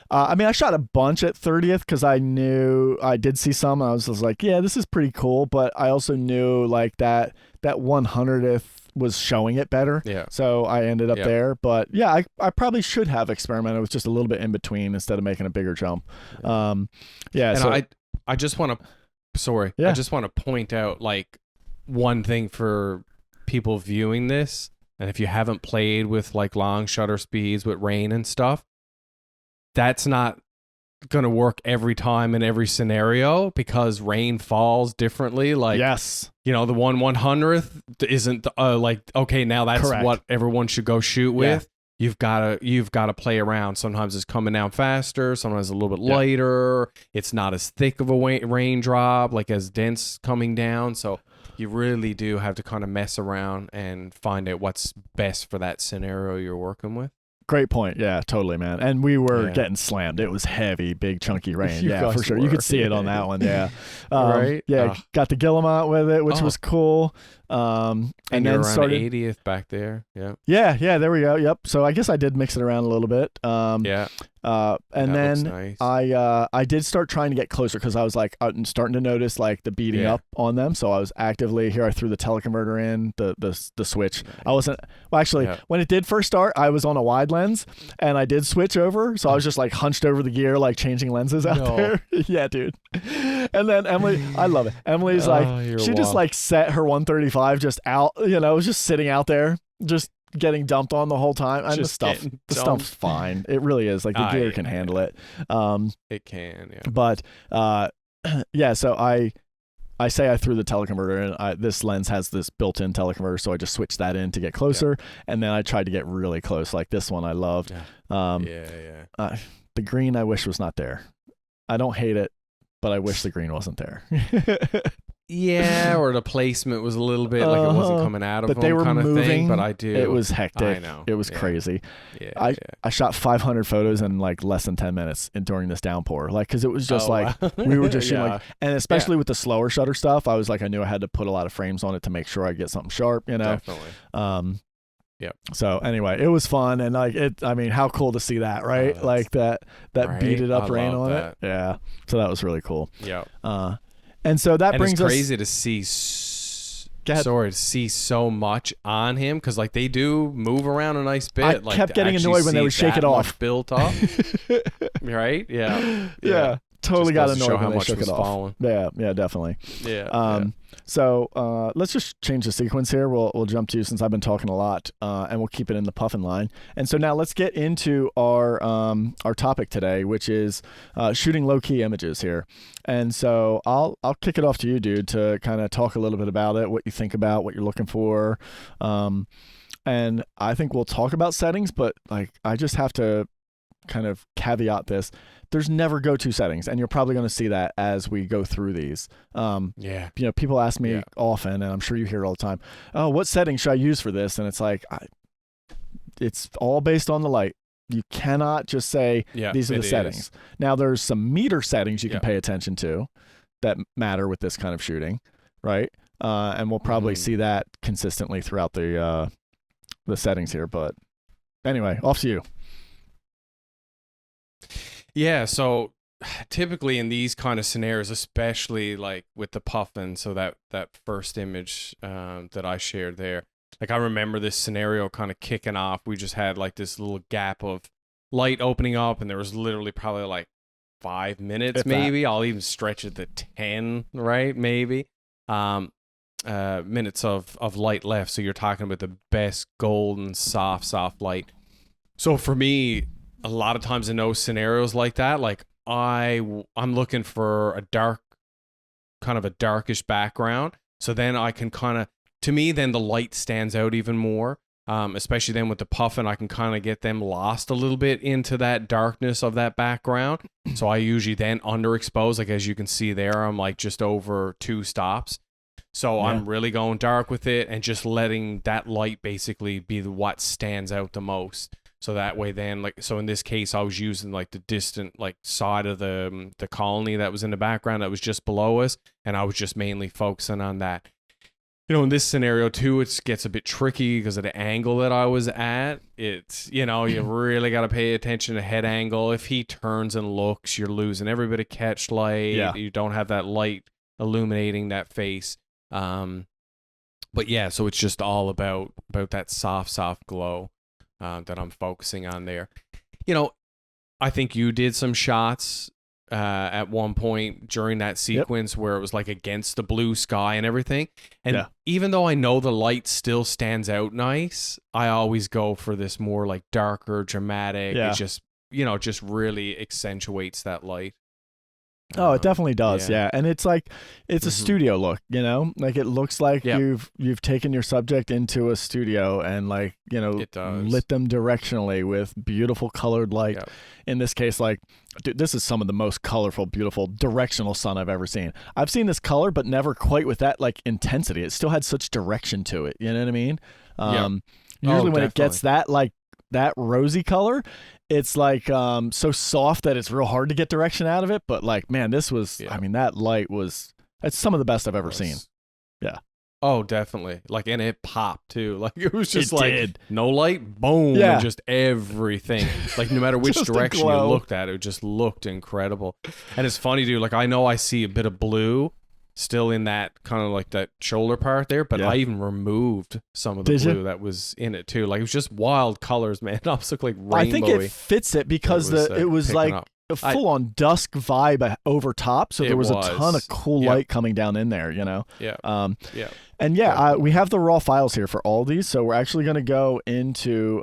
I mean, I shot a bunch at 30th because I knew I did see some. And I was like, yeah, this is pretty cool. But I also knew like that 100th was showing it better. Yeah. So I ended up there. But yeah, I probably should have experimented with just a little bit in between instead of making a bigger jump. And so I just want to, I just want to point out like one thing for people viewing this, and if you haven't played with like long shutter speeds with rain and stuff, that's not gonna work every time in every scenario because rain falls differently. Like you know, the 1/100th isn't like, okay, now that's what everyone should go shoot with. You've got to play around. Sometimes it's coming down faster, sometimes a little bit lighter. It's not as thick of a raindrop, like as dense coming down. So you really do have to kind of mess around and find out what's best for that scenario you're working with. Great point. Yeah, totally, man. And we were getting slammed. It was heavy, big, chunky rain. Yeah, for sure. You could see it on that one. Yeah. Right? Yeah, got the Guillemot with it, which was cool. And then started 80th back there. Yeah. Yeah, there we go. Yep. So I guess I did mix it around a little bit. And then nice. I did start trying to get closer because I was like starting to notice like the beating up on them. So I was actively I threw the teleconverter in the switch. I wasn't when it did first start, I was on a wide lens and I did switch over. So I was just like hunched over the gear, like changing lenses out there. Yeah, dude. And then Emily, I love it. Emily's she just like set her 135 just out, you know, it was just sitting out there, just getting dumped on the whole time. And the stuff's fine. It really is. Like the gear can handle it. It can, yeah. But so I say I threw the teleconverter in. This lens has this built-in teleconverter, so I just switched that in to get closer. And then I tried to get really close. Like this one I loved. The green I wish was not there. I don't hate it, but I wish the green wasn't there. Yeah, or the placement was a little bit like it wasn't coming out of them, they were kind of moving. Thing. But I do. It was hectic. I know. It was crazy. Yeah, I shot 500 photos in like less than 10 minutes during this downpour. Like, because it was just we were just shooting like, and especially with the slower shutter stuff, I was like, I knew I had to put a lot of frames on it to make sure I get something sharp. You know. Definitely. Yep. So anyway, it was fun and like it. I mean, how cool to see that, right? Like that beaded up rain on it. Yeah. So that was really cool. Yeah. And so that brings us. It's crazy to see. To see so much on him because like they do move around a nice bit. I kept getting annoyed when they would shake it off. Built up, right? Yeah. Totally got annoyed show when how they much shook was it off. falling. Yeah, definitely. Yeah. So let's just change the sequence here. We'll jump to, since I've been talking a lot, and we'll keep it in the Puffin line. And so now let's get into our topic today, which is shooting low key images here. And so I'll kick it off to you, dude, to kind of talk a little bit about it, what you think about, what you're looking for. And I think we'll talk about settings, but like I just have to kind of caveat this. There's never go-to settings, and you're probably going to see that as we go through these. You know, people ask me often, and I'm sure you hear it all the time, oh, what setting should I use for this? And it's like, it's all based on the light. You cannot just say these are the settings. Now there's some meter settings you can pay attention to that matter with this kind of shooting, right? And we'll probably see that consistently throughout the settings here. But anyway, off to you. Yeah, so typically in these kind of scenarios, especially like with the Puffin, so that first image that I shared there, like I remember this scenario kind of kicking off. We just had like this little gap of light opening up, and there was literally probably like 5 minutes, maybe. I'll even stretch it to 10, right? Maybe. Minutes of light left. So you're talking about the best golden soft light. So for me, a lot of times in those scenarios like that, like I'm looking for a darkish background. So then I can kind of, to me, then the light stands out even more. Especially then with the Puffin, I can kind of get them lost a little bit into that darkness of that background. So I usually then underexpose, like as you can see there, I'm like just over 2 stops. So I'm really going dark with it and just letting that light basically be what stands out the most. So that way then, like, so in this case, I was using like the distant like side of the colony that was in the background that was just below us. And I was just mainly focusing on that. You know, in this scenario too, it gets a bit tricky because of the angle that I was at. It's, you know, you really got to pay attention to head angle. If he turns and looks, you're losing every bit of catch light. Yeah. You don't have that light illuminating that face. But yeah, so it's just all about that soft glow that I'm focusing on there. You know, I think you did some shots at one point during that sequence where it was like against the blue sky and everything. And even though I know the light still stands out nice, I always go for this more like darker, dramatic. It just, you know, just really accentuates that light. Oh, it definitely does. Yeah. And it's like, it's a studio look, you know, like it looks like you've taken your subject into a studio and like, you know, lit them directionally with beautiful colored light. In this case, like, dude, this is some of the most colorful, beautiful directional sun I've ever seen. I've seen this color, but never quite with that like intensity. It still had such direction to it. You know what I mean? Usually when it gets that like that rosy color, it's like so soft that it's real hard to get direction out of it. But like, man, this was, I mean, that light was, it's some of the best I've ever seen. Yeah. Oh, definitely. Like, and it popped too. Like, it was just no light, boom, and just everything. Like, no matter which direction you looked at, it just looked incredible. And it's funny, dude. Like, I know I see a bit of blue still in that kind of like that shoulder part there, but I even removed some of the blue that was in it too. Like, it was just wild colors, man. It almost looked like rainbowy. I think it fits it because it was like a full-on dusk vibe over top, so there was a ton of cool light coming down in there, you know? And we have the raw files here for all these, so we're actually going to go into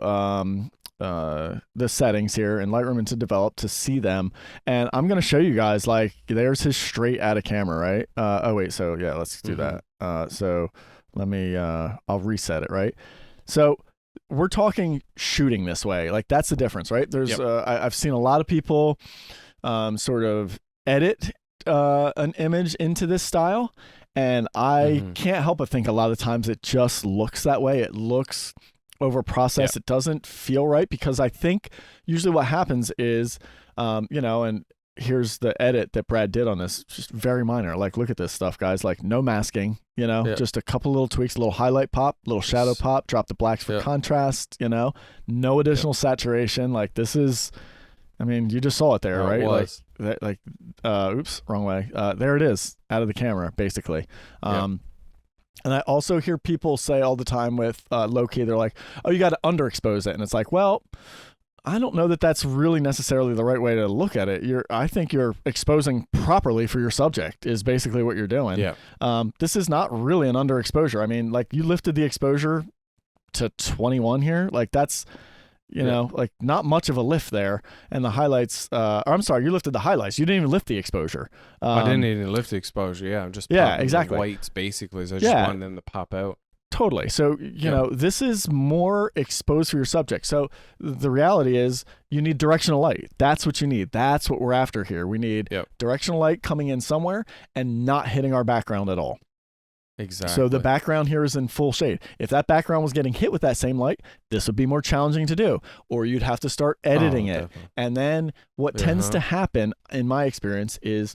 the settings here in Lightroom into Develop to see them, and I'm going to show you guys, like, there's his straight out of camera, right? Let's do that. So let me I'll reset it, right? So we're talking shooting this way, like that's the difference, right? There's I've seen a lot of people sort of edit an image into this style, and I can't help but think a lot of times it just looks that way. It looks over processed. It doesn't feel right, because I think usually what happens is you know, and here's the edit that Brad did on this, just very minor. Like, look at this stuff, guys. Like, no masking, you know, just a couple little tweaks, a little highlight pop, little shadow pop, drop the blacks for contrast, you know, no additional saturation. Like, this is, I mean, you just saw it there, right? Oops, wrong way. There it is, out of the camera, basically. And I also hear people say all the time with low-key, they're like, oh, you got to underexpose it. And it's like, well, I don't know that that's really necessarily the right way to look at it. I think you're exposing properly for your subject is basically what you're doing. This is not really an underexposure. I mean, like, you lifted the exposure to 21 here. Like, that's, you know, like, not much of a lift there. And the highlights, I'm sorry, you lifted the highlights. You didn't even lift the exposure. I didn't even lift the exposure. I'm just exactly. The whites, basically. So I just wanted them to pop out. Totally. So, you know, this is more exposed for your subject. So the reality is you need directional light. That's what you need. That's what we're after here. We need directional light coming in somewhere and not hitting our background at all. Exactly. So the background here is in full shade. If that background was getting hit with that same light, this would be more challenging to do, or you'd have to start editing it. Definitely. And then what tends to happen, in my experience, is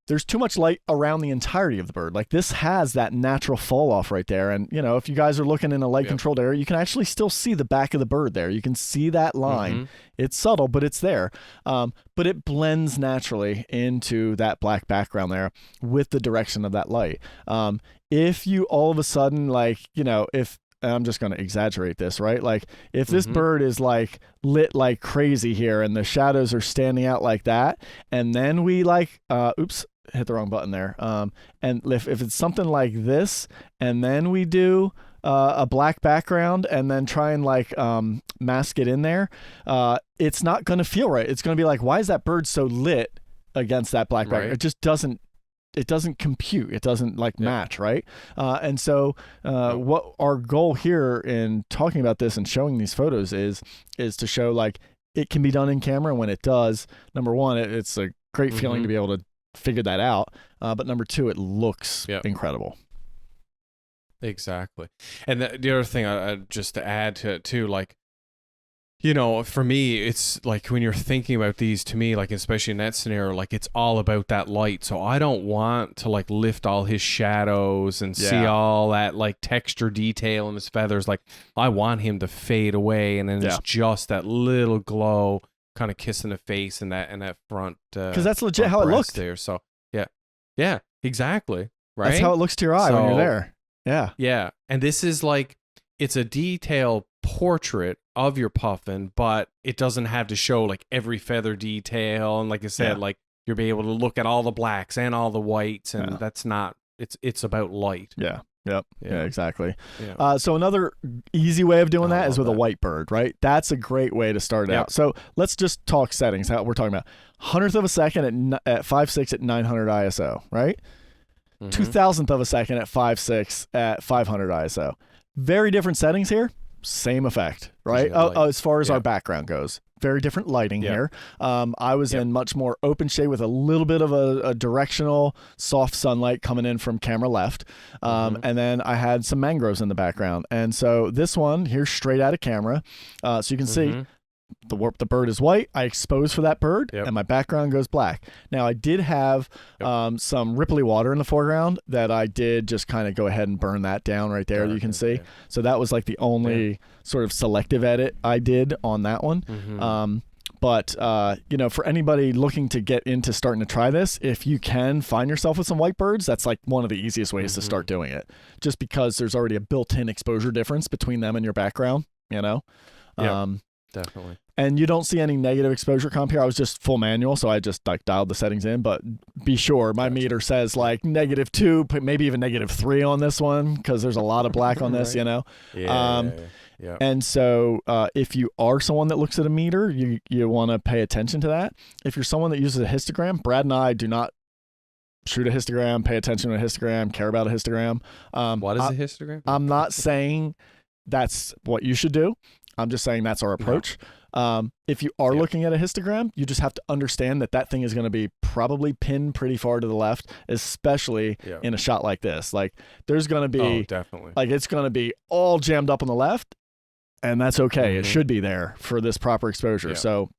there's too much light around the entirety of the bird. Like this has that natural fall off right there. And, you know, if you guys are looking in a light controlled area, you can actually still see the back of the bird there. You can see that line. It's subtle, but it's there. But it blends naturally into that black background there with the direction of that light. If you all of a sudden, like, you know, if I'm just going to exaggerate this, right? Like if this bird is like lit like crazy here and the shadows are standing out like that, and then we like, oops, hit the wrong button there. And if it's something like this, and then we do a black background and then try and like mask it in there, it's not going to feel right. It's going to be like, why is that bird so lit against that black background? It just doesn't. It doesn't compute. It doesn't like match, right? And so what our goal here in talking about this and showing these photos is to show like it can be done in camera. And when it does, number one, it's a great feeling to be able to figure that out. But number two, it looks incredible. Exactly. And the other thing, just to add to it too, like, you know, for me, it's like when you're thinking about these, to me, like especially in that scenario, like it's all about that light. So I don't want to like lift all his shadows and see all that like texture detail in his feathers. Like I want him to fade away, and then it's just that little glow kind of kissing the face and that front. Because that's legit how it looked there. So yeah, exactly. Right. That's how it looks to your eye when you're there. Yeah. Yeah. And this is like, it's a detailed portrait of your puffin, but it doesn't have to show like every feather detail. And like I said, like you'll be able to look at all the blacks and all the whites, and that's not, it's about light. Yeah. Yep. Yeah, exactly. Yeah. So another easy way of doing that is with a white bird, right? That's a great way to start it out. So let's just talk settings. How we're talking about 100th of a second at 5.6 at 900 ISO, right? 2,000th of a second at 5.6 at 500 ISO. Very different settings here. Same effect, right? As far as our background goes. Very different lighting here. I was in much more open shade with a little bit of a directional soft sunlight coming in from camera left. And then I had some mangroves in the background. And so this one here's straight out of camera. So you can see the bird is white. I expose for that bird, and my background goes black. Now I did have some ripply water in the foreground that I did just kind of go ahead and burn that down right there. You can see. So that was like the only sort of selective edit I did on that one. But you know, for anybody looking to get into starting to try this, if you can find yourself with some white birds, that's like one of the easiest ways to start doing it. Just because there's already a built-in exposure difference between them and your background. You know. Definitely. And you don't see any negative exposure comp here. I was just full manual, so I just like dialed the settings in. But be sure, my meter says like -2, maybe even -3 on this one, because there's a lot of black on this, you know. And so if you are someone that looks at a meter, you want to pay attention to that. If you're someone that uses a histogram, Brad and I do not shoot a histogram, pay attention to a histogram, care about a histogram. What is a histogram? I'm not saying that's what you should do. I'm just saying that's our approach. If you are looking at a histogram, you just have to understand that thing is going to be probably pinned pretty far to the left, especially in a shot like this. Like there's going to be, definitely. Like it's going to be all jammed up on the left, and that's okay. It should be there for this proper exposure. So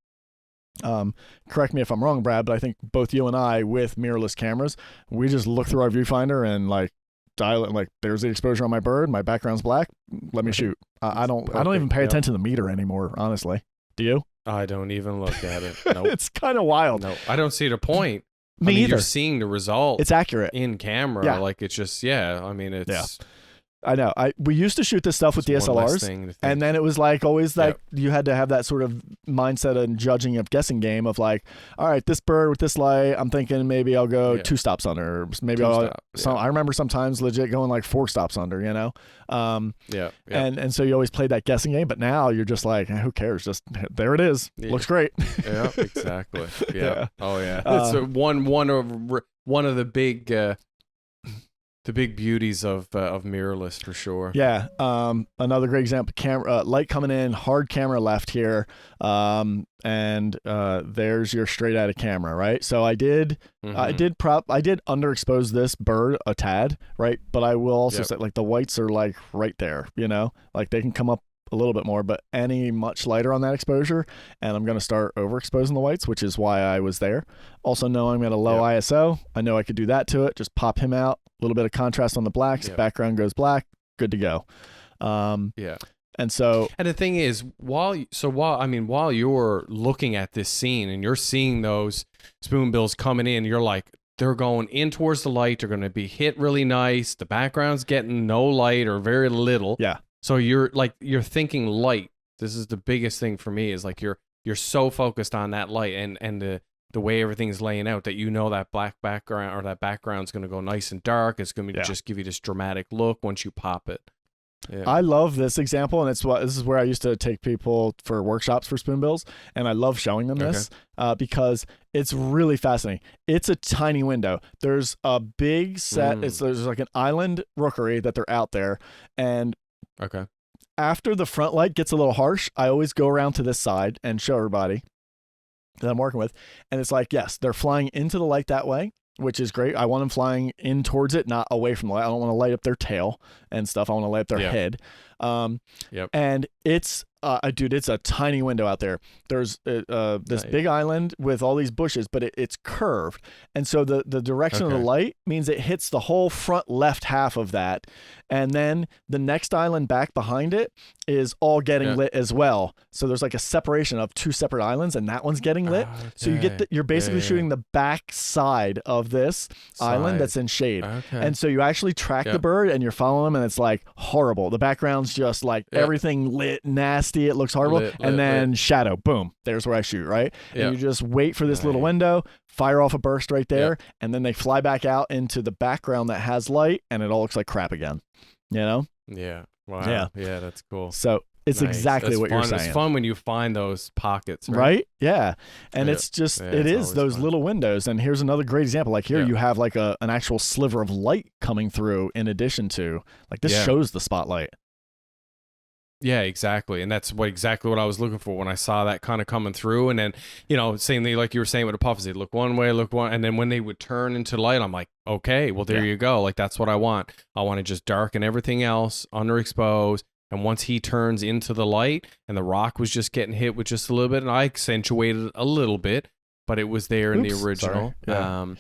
correct me if I'm wrong, Brad, but I think both you and I with mirrorless cameras, we just look through our viewfinder and like dial it, like there's the exposure on my bird, my background's black, let me shoot. I don't even pay attention to the meter anymore, honestly. Do you? I don't even look at it. Nope. It's kind of wild. No, I don't see the point. Me either. You're seeing the result. It's accurate in camera. Like it's just I mean it's I know. We used to shoot this stuff with DSLRs, and then it was like always like you had to have that sort of mindset and judging of guessing game of like, all right, this bird with this light, I'm thinking maybe I'll go 2 stops under. Maybe I remember sometimes legit going like 4 stops under, you know? And so you always played that guessing game, but now you're just like, who cares? Just there it is. Looks great. Yeah, exactly. Oh yeah. It's one of the big The big beauties of mirrorless for sure. Yeah. Another great example, camera light coming in, hard camera left here. And there's your straight out of camera, right? So I did underexpose this bird a tad, right? But I will also say like the whites are like right there, like they can come up a little bit more, but any much lighter on that exposure, and I'm going to start overexposing the whites, which is why I was there. Also knowing I'm at a low ISO, I know I could do that to it. Just pop him out, a little bit of contrast on the blacks, background goes black, good to go. And the thing is, while you're looking at this scene and you're seeing those spoonbills coming in, you're like, they're going in towards the light, they're going to be hit really nice, the background's getting no light or very little. Yeah. So you're thinking light. This is the biggest thing for me, is like you're so focused on that light and the way everything's laying out, that that black background or that background's going to go nice and dark. It's going to just give you this dramatic look once you pop it. Yeah. I love this example, and this is where I used to take people for workshops for spoonbills, and I love showing them this because it's really fascinating. It's a tiny window. There's a big set. There's like an island rookery that they're out there, and after the front light gets a little harsh, I always go around to this side and show everybody that I'm working with, and it's like, yes, they're flying into the light that way, which is great. I want them flying in towards it, not away from the light. I don't want to light up their tail and stuff. I want to light up their head. And it's, dude, it's a tiny window out there. There's this big island with all these bushes, but it's curved. And so the direction of the light means it hits the whole front left half of that. And then the next island back behind it is all getting lit as well. So there's like a separation of two separate islands, and that one's getting lit. So you're basically shooting the back side of this island that's in shade. And so you actually track the bird, and you're following them, and it's like horrible. The background's just like everything lit, nasty. It looks horrible. And then shadow, boom, there's where I shoot, right? And you just wait for this little window, fire off a burst right there, and then they fly back out into the background that has light, and it all looks like crap again. Yeah. Wow. Yeah, that's cool. So it's exactly what you're saying. It's fun when you find those pockets, right? Yeah. And it's just, it is those fun little windows. And here's another great example. Like here, you have like an actual sliver of light coming through in addition to, like this shows the spotlight. Yeah, exactly. And that's exactly what I was looking for when I saw that kind of coming through. And then, same thing like you were saying with the Puffins, they'd look one way, and then when they would turn into light, I'm like, okay, well, there you go. Like, that's what I want. I want to just darken everything else, underexpose. And once he turns into the light and the rock was just getting hit with just a little bit, and I accentuated it a little bit, but it was there in the original.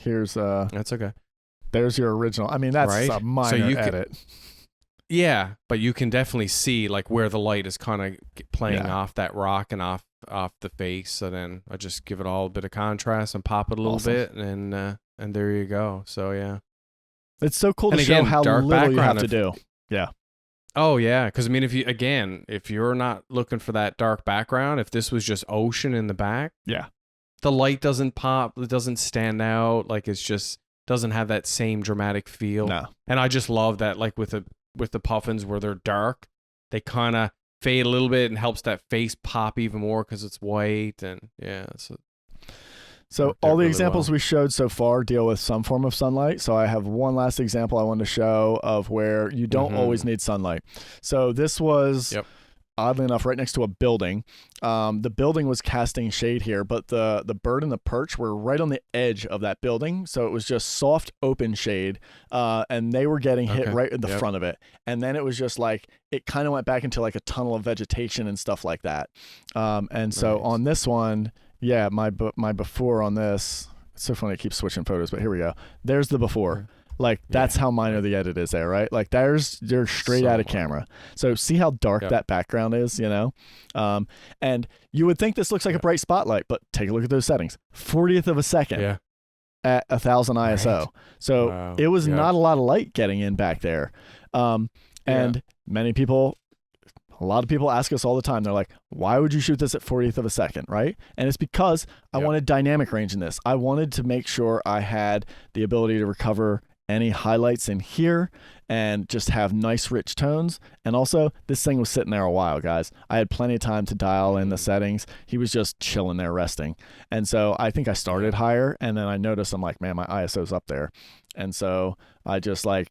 Here's that's okay. There's your original. I mean, that's a minor edit. Yeah, but you can definitely see like where the light is kind of playing off that rock and off the face. So then I just give it all a bit of contrast and pop it a little bit, and there you go. So yeah, it's so cool to show how little you have to do. Yeah. Oh yeah, because I mean, if you're not looking for that dark background, if this was just ocean in the back, the light doesn't pop, it doesn't stand out, like it's just doesn't have that same dramatic feel. No. And I just love that, like with the Puffins where they're dark, they kind of fade a little bit and helps that face pop even more because it's white. And so all the examples we showed so far deal with some form of sunlight. So I have one last example I want to show of where you don't always need sunlight. So this was oddly enough right next to a building. The building was casting shade here, but the bird and the perch were right on the edge of that building. So it was just soft open shade, and they were getting hit right in the front of it. And then it was just like, it kind of went back into like a tunnel of vegetation and stuff like that. And so on this one, my before on this, it's so funny, I keep switching photos, but here we go. There's the before. Like that's how minor the edit is there, right? Like they're straight out of camera. So see how dark that background is, and you would think this looks like a bright spotlight, but take a look at those settings. 40th of a second at 1000 ISO. So it was not a lot of light getting in back there. And a lot of people ask us all the time, they're like, why would you shoot this at 40th of a second, right? And it's because I wanted dynamic range in this. I wanted to make sure I had the ability to recover any highlights in here and just have nice rich tones. And also this thing was sitting there a while, guys. I had plenty of time to dial in the settings. He was just chilling there resting. And so I think I started higher, and then I noticed, I'm like, man, my ISO's up there. And so I just like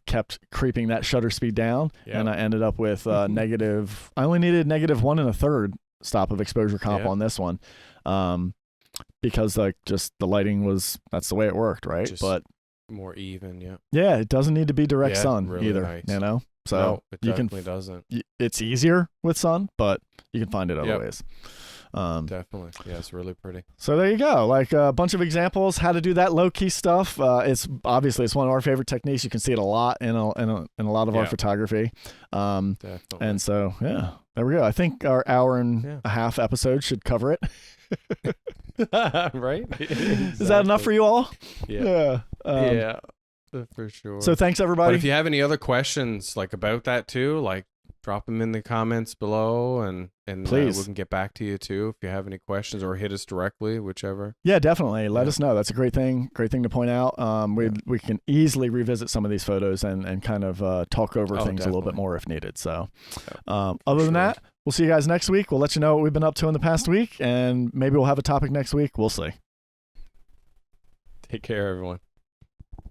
kept creeping that shutter speed down, Yeah. and I ended up with negative. I only needed -1 1/3 stop of exposure comp Yeah. on this one, because just the lighting that's the way it worked, right? Just but more even, yeah. yeah, it doesn't need to be direct sun really either, nice. So No, it you definitely doesn't. It's easier with sun, but you can find it other Yep. ways. Definitely. Yeah, it's really pretty. So there you go. Like a bunch of examples how to do that low key stuff. It's one of our favorite techniques. You can see it a lot in a lot of our photography. Definitely. And so there we go. I think our hour and a half episode should cover it. Right? Is that enough for you all? Yeah. Yeah. For sure. So thanks everybody. But if you have any other questions like about that too, like drop them in the comments below, and please, we can get back to you too if you have any questions, or hit us directly, whichever. Yeah, definitely. Let us know. That's a great thing to point out. We can easily revisit some of these photos and kind of talk over things a little bit more if needed. So other than that, we'll see you guys next week. We'll let you know what we've been up to in the past week, and maybe we'll have a topic next week. We'll see. Take care, everyone.